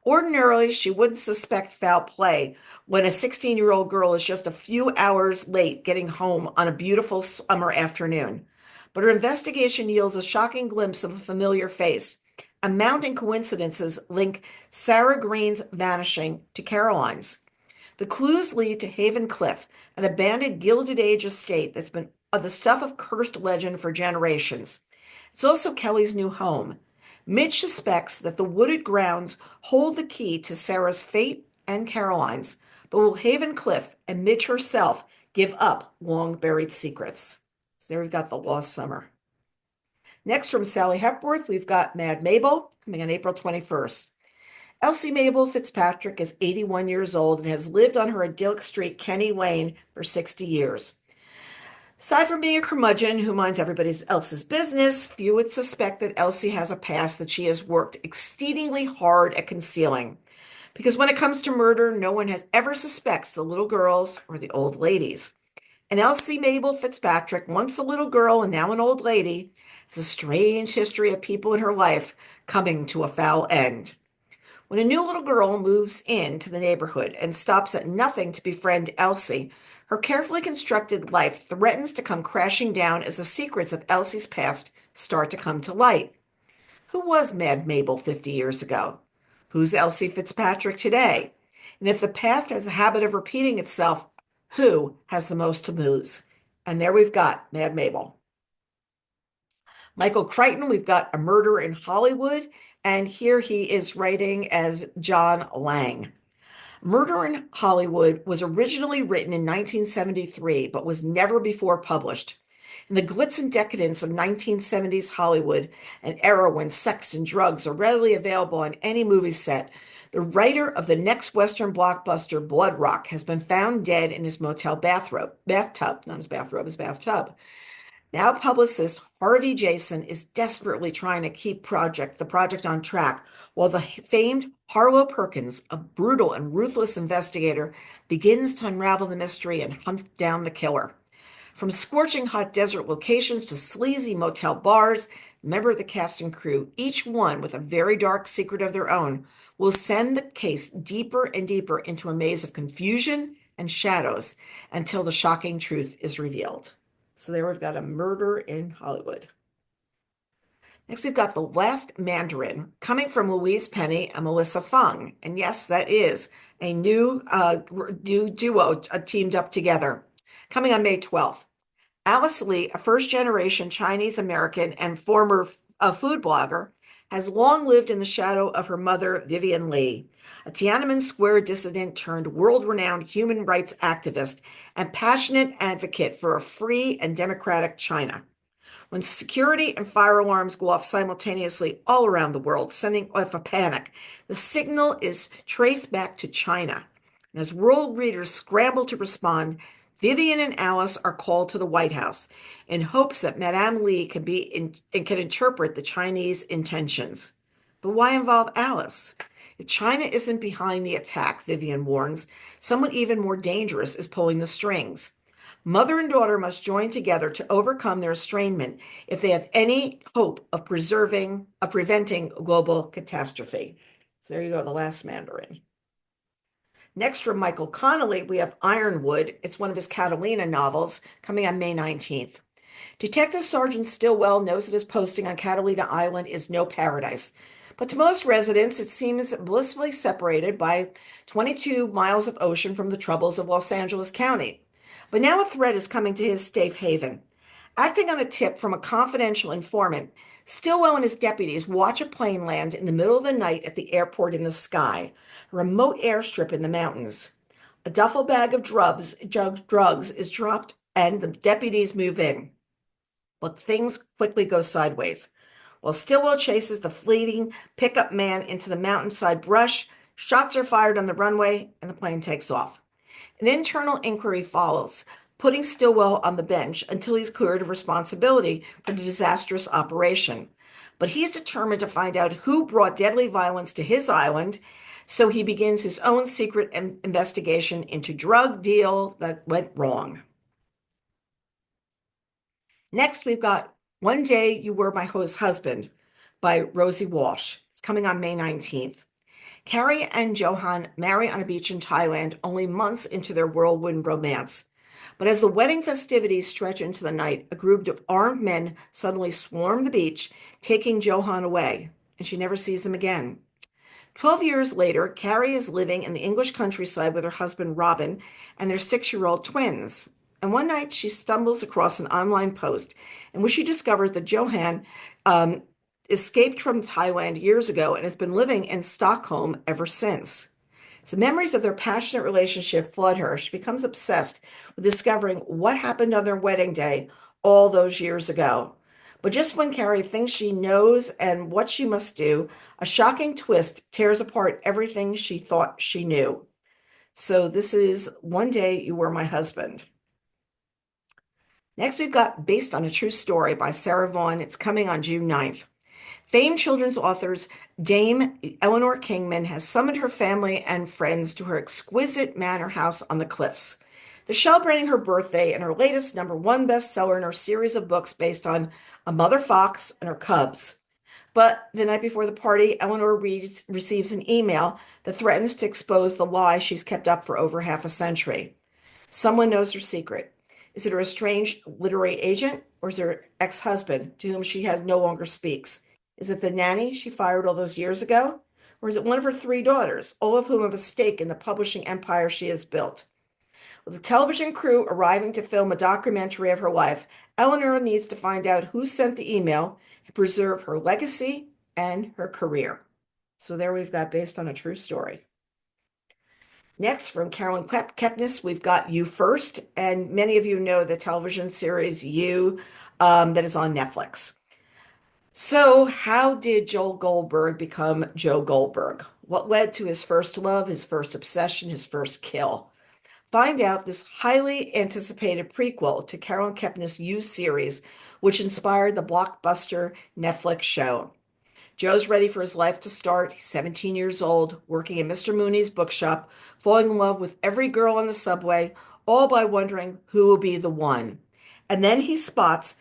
Ordinarily, she wouldn't suspect foul play when a 16-year-old girl is just a few hours late getting home on a beautiful summer afternoon. But her investigation yields a shocking glimpse of a familiar face, and mounting coincidences link Sarah Green's vanishing to Caroline's. The clues lead to Haven Cliff, an abandoned Gilded Age estate that's been the stuff of cursed legend for generations. It's also Kelly's new home. Midge suspects that the wooded grounds hold the key to Sarah's fate and Caroline's, but will Haven Cliff and Midge herself give up long-buried secrets? So there we've got The Lost Summer. Next, from Sally Hepworth, we've got Mad Mabel, coming on April 21st. Elsie Mabel Fitzpatrick is 81 years old and has lived on her idyllic street, Kenny Lane, for 60 years. Aside from being a curmudgeon who minds everybody else's business, few would suspect that Elsie has a past that she has worked exceedingly hard at concealing. Because when it comes to murder, no one has ever suspects the little girls or the old ladies. And Elsie Mabel Fitzpatrick, once a little girl and now an old lady, has a strange history of people in her life coming to a foul end. When a new little girl moves into the neighborhood and stops at nothing to befriend Elsie, her carefully constructed life threatens to come crashing down as the secrets of Elsie's past start to come to light. Who was Mad Mabel 50 years ago? Who's Elsie Fitzpatrick today? And if the past has a habit of repeating itself, who has the most to lose? And there we've got Mad Mabel. Michael Crichton, we've got A Murder in Hollywood, and here he is writing as John Lang. Murder in Hollywood was originally written in 1973, but was never before published. In the glitz and decadence of 1970s Hollywood, an era when sex and drugs are readily available on any movie set, the writer of the next Western blockbuster, Blood Rock, has been found dead in his motel bathtub, not his bathrobe, his bathtub. Now publicist Harvey Jason is desperately trying to keep the project on track, while the famed Harlow Perkins, a brutal and ruthless investigator, begins to unravel the mystery and hunt down the killer. From scorching hot desert locations to sleazy motel bars, member of the cast and crew, each one with a very dark secret of their own, will send the case deeper and deeper into a maze of confusion and shadows until the shocking truth is revealed. So there we've got a murder in Hollywood. Next, we've got The Last Mandarin, coming from Louise Penny and Melissa Fung. And yes, that is a new duo teamed up together, coming on May 12th. Alice Lee, a first-generation Chinese-American and former food blogger, has long lived in the shadow of her mother, Vivian Lee, a Tiananmen Square dissident turned world-renowned human rights activist and passionate advocate for a free and democratic China. When security and fire alarms go off simultaneously all around the world, sending off a panic, the signal is traced back to China. And as world readers scramble to respond, Vivian and Alice are called to the White House in hopes that Madame Lee can interpret the Chinese intentions. But why involve Alice? If China isn't behind the attack, Vivian warns, someone even more dangerous is pulling the strings. Mother and daughter must join together to overcome their estrangement if they have any hope of preventing global catastrophe. So there you go, The Last Mandarin. Next, from Michael Connolly, we have Ironwood. It's one of his Catalina novels, coming on May 19th. Detective Sergeant Stillwell knows that his posting on Catalina Island is no paradise. But to most residents, it seems blissfully separated by 22 miles of ocean from the troubles of Los Angeles County. But now a threat is coming to his safe haven. Acting on a tip from a confidential informant, Stillwell and his deputies watch a plane land in the middle of the night at the airport in the sky, a remote airstrip in the mountains. A duffel bag of drugs is dropped and the deputies move in. But things quickly go sideways. While Stillwell chases the fleeting pickup man into the mountainside brush, shots are fired on the runway and the plane takes off. An internal inquiry follows, putting Stillwell on the bench until he's cleared of responsibility for the disastrous operation. But he's determined to find out who brought deadly violence to his island, so he begins his own secret investigation into drug deal that went wrong. Next, we've got One Day You Were My Husband by Rosie Walsh. It's coming on May 19th. Carrie and Johan marry on a beach in Thailand only months into their whirlwind romance. But as the wedding festivities stretch into the night, a group of armed men suddenly swarm the beach, taking Johan away, and she never sees him again. 12 years later, Carrie is living in the English countryside with her husband Robin and their 6-year-old twins. And one night she stumbles across an online post in which she discovers that Johan escaped from Thailand years ago and has been living in Stockholm ever since. So memories of their passionate relationship flood her. She becomes obsessed with discovering what happened on their wedding day all those years ago. But just when Carrie thinks she knows and what she must do, a shocking twist tears apart everything she thought she knew. So this is One Day You Were My Husband. Next, we've got Based on a True Story by Sarah Vaughan. It's coming on June 9th. Famed children's authors Dame Eleanor Kingman has summoned her family and friends to her exquisite manor house on the cliffs. They're celebrating her birthday and her latest #1 bestseller in her series of books based on a mother fox and her cubs. But the night before the party, Eleanor receives an email that threatens to expose the lie she's kept up for over half a century. Someone knows her secret. Is it her estranged literary agent, or is it her ex-husband to whom she no longer speaks? Is it the nanny she fired all those years ago? Or is it one of her 3 daughters, all of whom have a stake in the publishing empire she has built? With the television crew arriving to film a documentary of her life, Eleanor needs to find out who sent the email to preserve her legacy and her career. So there we've got Based on a True Story. Next, from Carolyn Kepnes, we've got You First, and many of you know the television series You that is on Netflix. So, how did Joel Goldberg become Joe Goldberg? What led to his first love, his first obsession, his first kill? Find out this highly anticipated prequel to Carolyn Kepnes' You series, which inspired the blockbuster Netflix show. Joe's ready for his life to start. He's 17 years old, working in Mr. Mooney's bookshop, falling in love with every girl on the subway, all by wondering who will be the one. And then he spots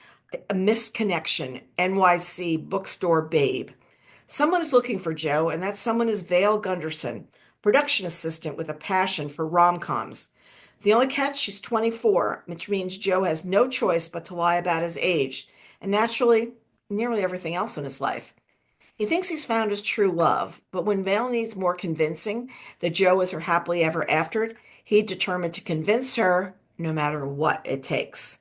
a missed connection, NYC bookstore babe. Someone is looking for Joe, and that someone is Vale Gunderson, production assistant with a passion for rom-coms. The only catch, she's 24, which means Joe has no choice but to lie about his age, and naturally, nearly everything else in his life. He thinks he's found his true love, but when Vale needs more convincing that Joe is her happily ever after, he's determined to convince her no matter what it takes.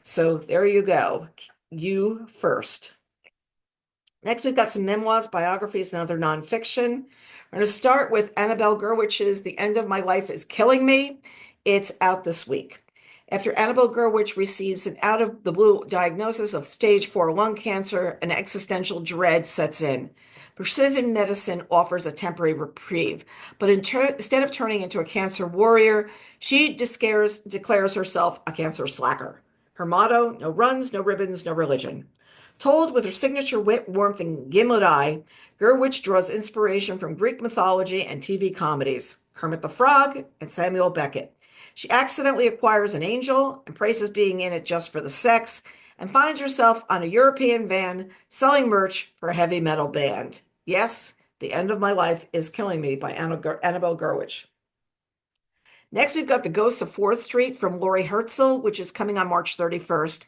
So there you go. You first. Next, we've got some memoirs, biographies, and other nonfiction. We're going to start with Annabelle Gurwich's The End of My Life is Killing Me. It's out this week. After Annabelle Gurwich receives an out-of-the-blue diagnosis of stage 4 lung cancer, an existential dread sets in. Precision medicine offers a temporary reprieve, but instead of turning into a cancer warrior, she declares herself a cancer slacker. Her motto, no runs, no ribbons, no religion. Told with her signature wit, warmth, and gimlet eye, Gurwitch draws inspiration from Greek mythology and TV comedies, Kermit the Frog and Samuel Beckett. She accidentally acquires an angel, embraces being in it just for the sex, and finds herself on a European van selling merch for a heavy metal band. Yes, The End of My Life is Killing Me by Annabelle Gurwitch. Next, we've got The Ghosts of 4th Street from Laurie Herzl, which is coming on March 31st.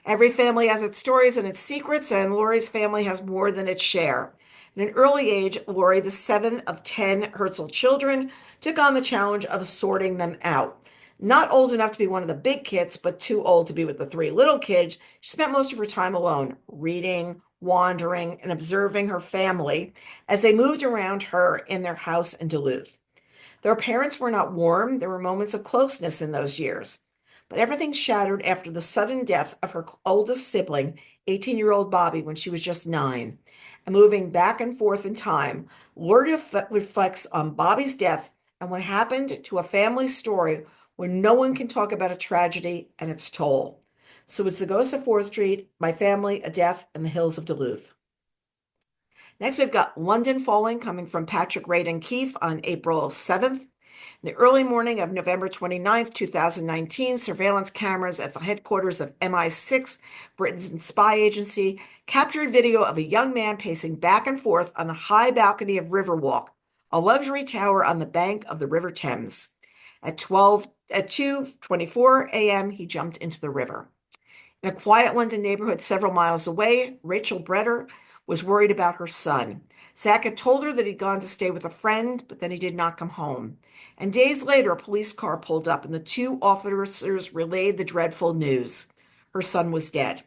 Every family has its stories and its secrets, and Laurie's family has more than its share. At an early age, Laurie, the seventh of 10 Herzl children, took on the challenge of sorting them out. Not old enough to be one of the big kids, but too old to be with the 3 little kids, she spent most of her time alone, reading, wandering, and observing her family as they moved around her in their house in Duluth. Their parents were not warm. There were moments of closeness in those years. But everything shattered after the sudden death of her oldest sibling, 18-year-old Bobby, when she was just 9. And moving back and forth in time, Lord reflects on Bobby's death and what happened to a family story where no one can talk about a tragedy and its toll. So it's The Ghost of 4th Street, My Family, A Death, and the Hills of Duluth. Next, we've got London Falling coming from Patrick Radden Keefe on April 7th. In the early morning of November 29th, 2019, surveillance cameras at the headquarters of MI6, Britain's spy agency, captured video of a young man pacing back and forth on the high balcony of Riverwalk, a luxury tower on the bank of the River Thames. At 2:24 a.m., he jumped into the river. In a quiet London neighborhood several miles away, Rachel Breder was worried about her son. Zach had told her that he'd gone to stay with a friend, but then he did not come home. And days later, a police car pulled up, and the 2 officers relayed the dreadful news. Her son was dead.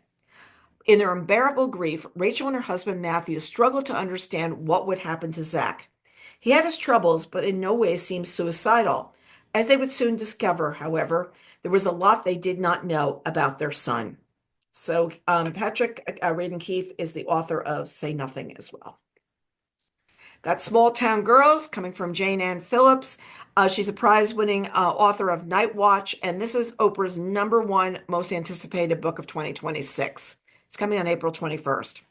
In their unbearable grief, Rachel and her husband Matthew struggled to understand what would happen to Zach. He had his troubles, but in no way seemed suicidal. As they would soon discover, however, there was a lot they did not know about their son. So Patrick Radden Keefe is the author of Say Nothing as well. Got Small Town Girls coming from Jane Ann Phillips. She's a prize-winning author of Night Watch, and this is Oprah's #1 most anticipated book of 2026. It's coming on April 21st.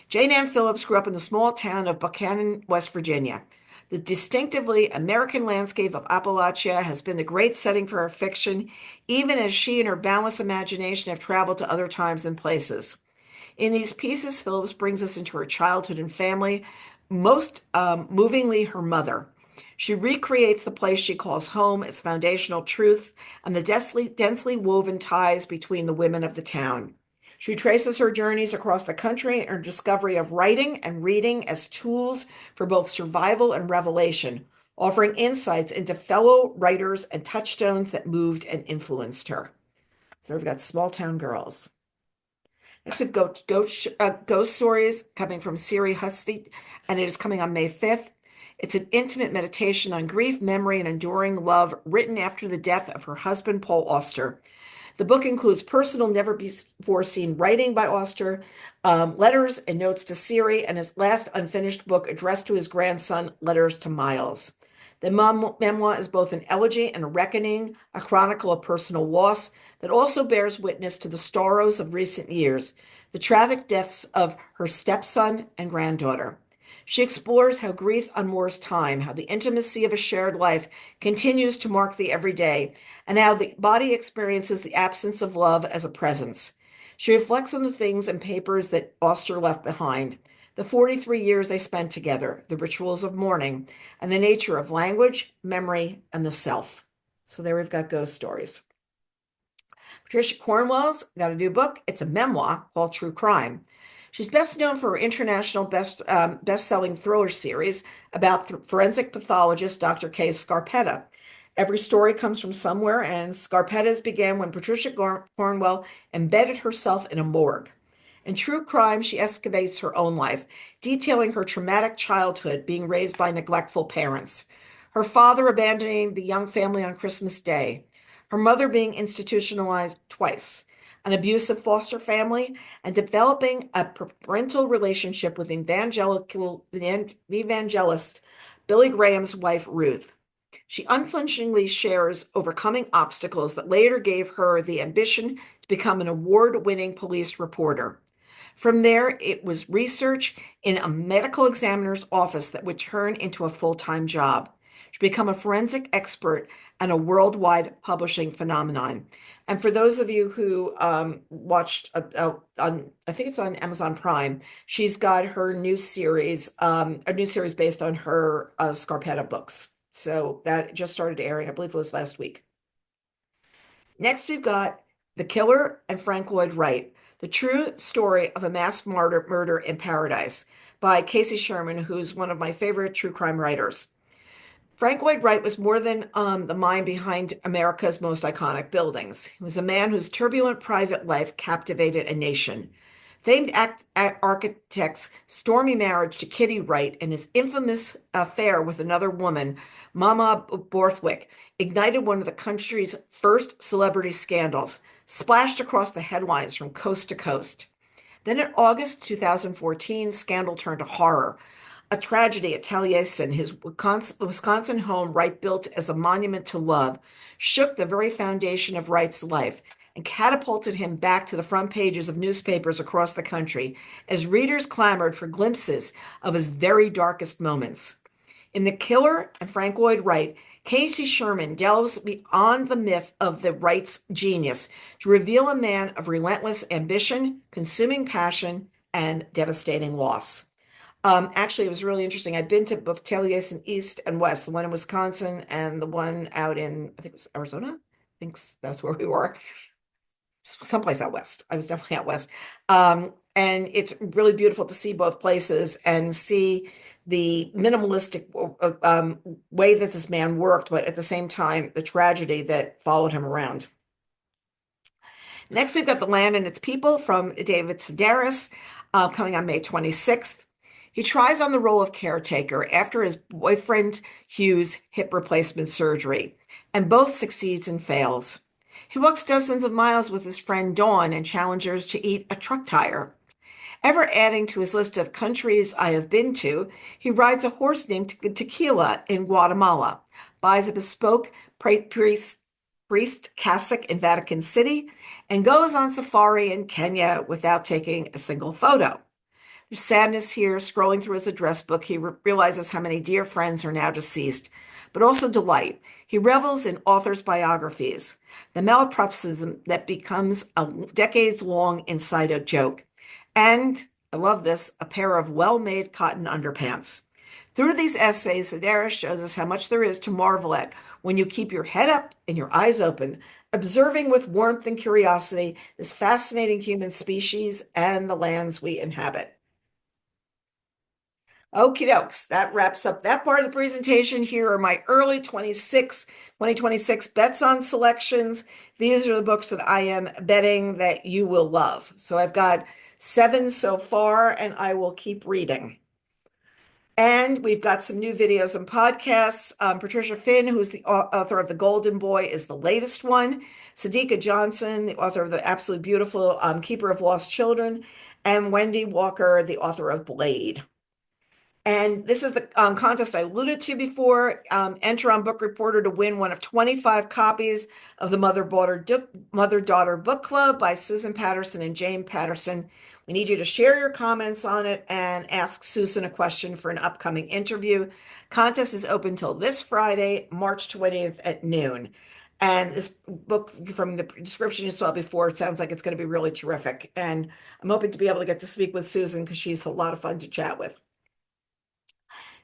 Jane Ann Phillips grew up in the small town of Buchanan, West Virginia. The distinctively American landscape of Appalachia has been the great setting for her fiction, even as she and her boundless imagination have traveled to other times and places. In these pieces, Phillips brings us into her childhood and family, most movingly her mother. She recreates the place she calls home, its foundational truths, and the densely woven ties between the women of the town. She traces her journeys across the country and her discovery of writing and reading as tools for both survival and revelation, offering insights into fellow writers and touchstones that moved and influenced her. So we've got Small Town Girls. Next, we've got Ghost Stories coming from Siri Husfeet, and it is coming on May 5th. It's an intimate meditation on grief, memory, and enduring love written after the death of her husband, Paul Auster. The book includes personal, never before seen writing by Auster, letters and notes to Siri, and his last unfinished book addressed to his grandson, Letters to Miles. The memoir is both an elegy and a reckoning, a chronicle of personal loss that also bears witness to the sorrows of recent years, the tragic deaths of her stepson and granddaughter. She explores how grief unmoors time, how the intimacy of a shared life continues to mark the everyday, and how the body experiences the absence of love as a presence. She reflects on the things and papers that Auster left behind, the 43 years they spent together, the rituals of mourning, and the nature of language, memory, and the self. So there we've got ghost stories. Patricia Cornwell's got a new book. It's a memoir called True Crime. She's best known for her international best-selling thriller series about forensic pathologist Dr. Kay Scarpetta. Every story comes from somewhere, and Scarpetta's began when Patricia Cornwell embedded herself in a morgue. In True Crime, she excavates her own life, detailing her traumatic childhood being raised by neglectful parents, her father abandoning the young family on Christmas Day, her mother being institutionalized twice, an abusive foster family, and developing a parental relationship with evangelist Billy Graham's wife, Ruth. She unflinchingly shares overcoming obstacles that later gave her the ambition to become an award-winning police reporter. From there, it was research in a medical examiner's office that would turn into a full-time job. She became a forensic expert and a worldwide publishing phenomenon. And for those of you who watched, on I think it's on Amazon Prime, she's got her new series, a new series based on her Scarpetta books. So that just started airing, I believe it was last week. Next, we've got The Killer and Frank Lloyd Wright, the true story of a mass murder in paradise by Casey Sherman, who's one of my favorite true crime writers. Frank Lloyd Wright was more than the mind behind America's most iconic buildings. He was a man whose turbulent private life captivated a nation. Famed architect's stormy marriage to Kitty Wright and his infamous affair with another woman, Mama Borthwick, ignited one of the country's first celebrity scandals, splashed across the headlines from coast to coast. Then in August 2014, scandal turned to horror. A tragedy at Taliesin, his Wisconsin home Wright built as a monument to love, shook the very foundation of Wright's life and catapulted him back to the front pages of newspapers across the country as readers clamored for glimpses of his very darkest moments. In The Killer and Frank Lloyd Wright, Casey Sherman delves beyond the myth of the Wright's genius to reveal a man of relentless ambition, consuming passion, and devastating loss. Actually, it was really interesting. I've been to both Taliesin East and West, the one in Wisconsin and the one out in, I think it was Arizona. I think that's where we were. Someplace out west. I was definitely out west. And it's really beautiful to see both places and see the minimalistic way that this man worked, but at the same time, the tragedy that followed him around. Next, we've got The Land and Its People from David Sedaris, coming on May 26th. He tries on the role of caretaker after his boyfriend Hugh's hip replacement surgery, and both succeeds and fails. He walks dozens of miles with his friend Dawn and challenges to eat a truck tire. Ever adding to his list of countries I have been to, he rides a horse named Tequila in Guatemala, buys a bespoke priest cassock in Vatican City, and goes on safari in Kenya without taking a single photo. There's sadness here. Scrolling through his address book, he realizes how many dear friends are now deceased, but also delight. He revels in authors' biographies, the malapropism that becomes a decades-long inside joke. And, I love this, a pair of well-made cotton underpants. Through these essays, Sedaris shows us how much there is to marvel at when you keep your head up and your eyes open, observing with warmth and curiosity this fascinating human species and the lands we inhabit. Okie dokes, that wraps up that part of the presentation. Here are my early 2026 bets on selections. These are the books that I am betting that you will love. So I've got 7 so far, and I will keep reading. And we've got some new videos and podcasts. Patricia Finn, who's the author of The Golden Boy, is the latest one. Sadika Johnson, the author of the absolutely beautiful Keeper of Lost Children, and Wendy Walker, the author of Blade. And this is the contest I alluded to before. Enter on Bookreporter to win one of 25 copies of the Mother-Daughter Book Club by Susan Patterson and Jane Patterson. We need you to share your comments on it and ask Susan a question for an upcoming interview. Contest is open till this Friday, March 20th at noon. And this book, from the description you saw before, sounds like it's going to be really terrific. And I'm hoping to be able to get to speak with Susan because she's a lot of fun to chat with.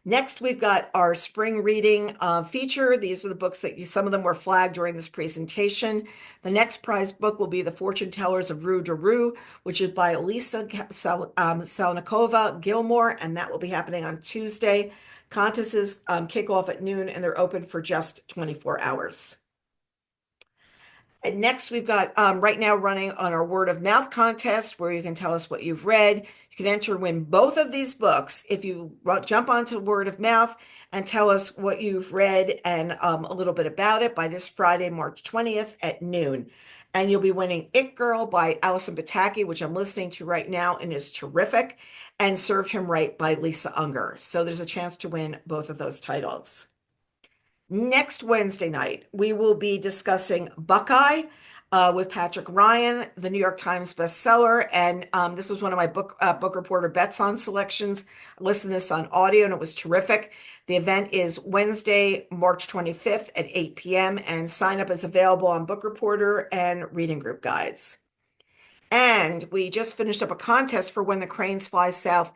Next, we've got our spring reading feature. These are the books that some of them were flagged during this presentation. The next prize book will be The Fortune Tellers of Rue de Rue, which is by Elisa Salnikova Gilmore, and that will be happening on Tuesday. Contests kick off at noon, and they're open for just 24 hours. And next, we've got right now running on our word of mouth contest where you can tell us what you've read. You can enter and win both of these books if you jump onto word of mouth and tell us what you've read and a little bit about it by this Friday, March 20th at noon. And you'll be winning It Girl by Allison Pataki, which I'm listening to right now and is terrific, and Served Him Right by Lisa Unger. So there's a chance to win both of those titles. Next Wednesday night, we will be discussing Buckeye with Patrick Ryan, the New York Times bestseller. And this was one of my book reporter bets on selections. I listened to this on audio and it was terrific. The event is Wednesday, March 25th at 8 p.m. and sign up is available on Book Reporter and Reading Group Guides. And we just finished up a contest for When the Cranes Fly South.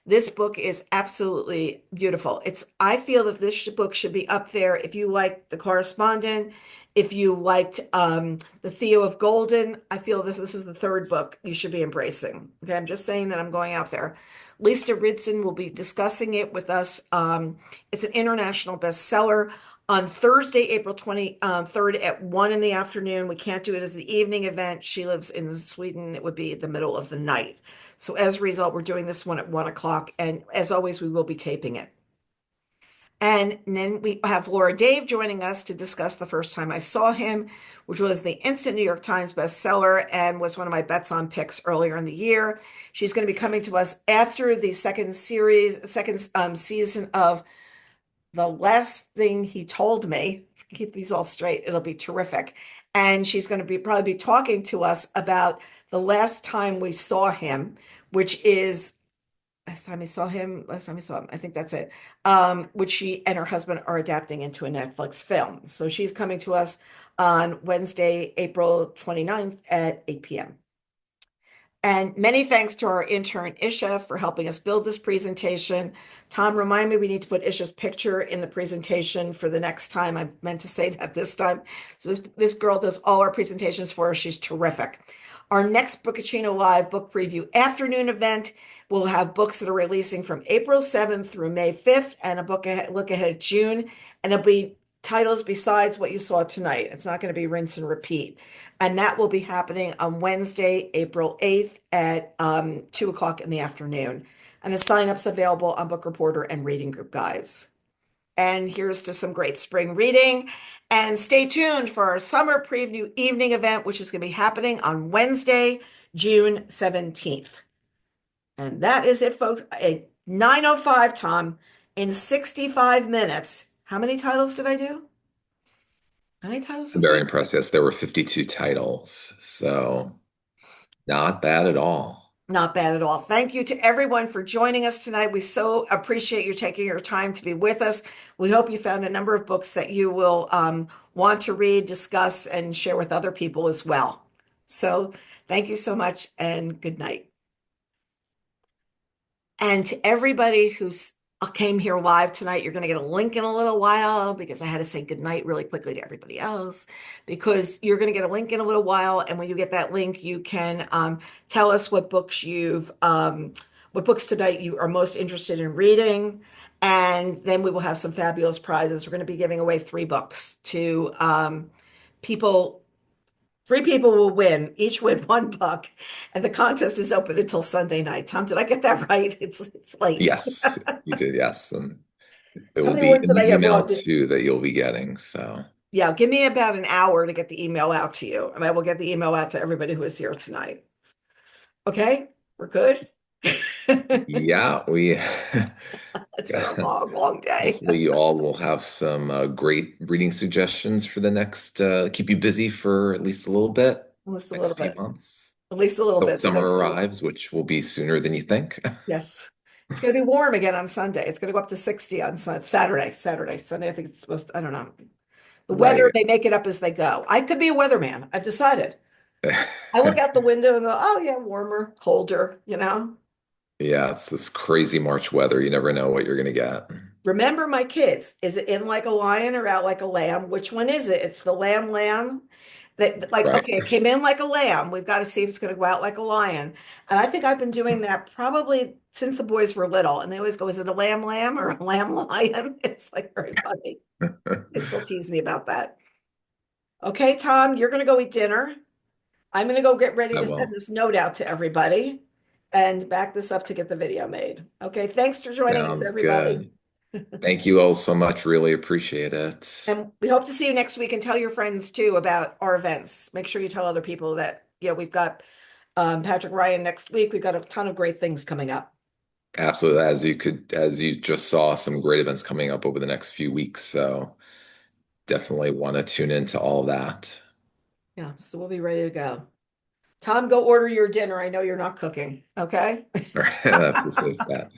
This book is absolutely beautiful. I feel that this book should be up there if you like The Correspondent, if you liked The Theo of Golden. I feel this is the third book you should be embracing. Okay, I'm just saying that I'm going out there. Lisa Ridson will be discussing it with us. It's an international bestseller. On Thursday, April 23rd at 1 in the afternoon. We can't do it as the evening event. She lives in Sweden. It would be the middle of the night. So as a result, we're doing this one at 1 o'clock. And as always, we will be taping it. And then we have Laura Dave joining us to discuss The First Time I Saw Him, which was the instant New York Times bestseller and was one of my bets on picks earlier in the year. She's going to be coming to us after the second season of The Last Thing He Told Me. Keep these all straight. It'll be terrific. And she's going to probably be talking to us about The Last Time We Saw Him, which is last time we saw him. I think that's it. Which she and her husband are adapting into a Netflix film. So she's coming to us on Wednesday, April 29th at 8 p.m. And many thanks to our intern, Isha, for helping us build this presentation. Tom, remind me we need to put Isha's picture in the presentation for the next time. I meant to say that this time. So this girl does all our presentations for us. She's terrific. Our next Bookaccino Live book preview afternoon event will have books that are releasing from April 7th through May 5th and a look ahead at June. And it'll be titles besides what you saw tonight. It's not going to be rinse and repeat. And that will be happening on Wednesday, April 8th at 2 o'clock in the afternoon. And the sign-up's available on Book Reporter and Reading Group Guides. And here's to some great spring reading. And stay tuned for our summer preview evening event, which is going to be happening on Wednesday, June 17th. And that is it, folks. At 9:05, Tom, in 65 minutes. How many titles did I do? How many titles? Very impressive. There were 52 titles, so not bad at all. Not bad at all. Thank you to everyone for joining us tonight. We so appreciate you taking your time to be with us. We hope you found a number of books that you will want to read, discuss, and share with other people as well. So thank you so much and good night. And to everybody who's came here live tonight, you're going to get a link in a little while because I had to say goodnight really quickly to everybody else because you're going to get a link in a little while. And when you get that link, you can tell us what books what books tonight you are most interested in reading. And then we will have some fabulous prizes. We're going to be giving away 3 books to people Three people will win, each win one book, and the contest is open until Sunday night. Tom, did I get that right? It's late. Yes, you did. Yes. And it How will many be words in did I the get email wrong? too that you'll be getting. So, Yeah, give me about an hour to get the email out to you, and I will get the email out to everybody who is here tonight. Okay, we're good. yeah, we It's been a long, long day. hopefully you all will have some great reading suggestions for the next, keep you busy for at least a little bit, At least a little next few bit. months. At least a little Till bit. So summer next week. arrives, which will be sooner than you think. Yes. It's going to be warm again on Sunday. It's going to go up to 60 on Saturday. Sunday, I think it's supposed to, I don't know. The weather, Right. they make it up as they go. I could be a weatherman. I've decided. I look out the window and go, oh, yeah, warmer, colder, you know? Yeah, it's this crazy March weather. You never know what you're going to get. Remember my kids. Is it in like a lion or out like a lamb? Which one is it? It's the lamb. That like, Right. okay, it came in like a lamb. We've got to see if it's going to go out like a lion. And I think I've been doing that probably since the boys were little. And they always go, is it a lamb or a lamb lion? It's like very funny. They still tease me about that. Okay, Tom, you're going to go eat dinner. I'm going to go get ready I to send will. this note out to everybody and back this up to get the video made. Okay, thanks for joining us, Sounds everybody. good. Thank you all so much. Really appreciate it. And we hope to see you next week and tell your friends too about our events. Make sure you tell other people that, we've got Patrick Ryan next week. We've got a ton of great things coming up. Absolutely. As you just saw, some great events coming up over the next few weeks. So definitely want to tune into all that. Yeah, so we'll be ready to go. Tom, go order your dinner. I know you're not cooking. Okay. All right. That's the safe bet.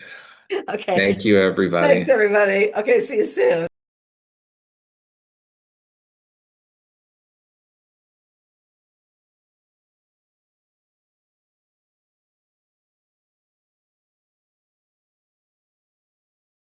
Okay. Thank you, Thanks, everybody. everybody. Okay, see you soon.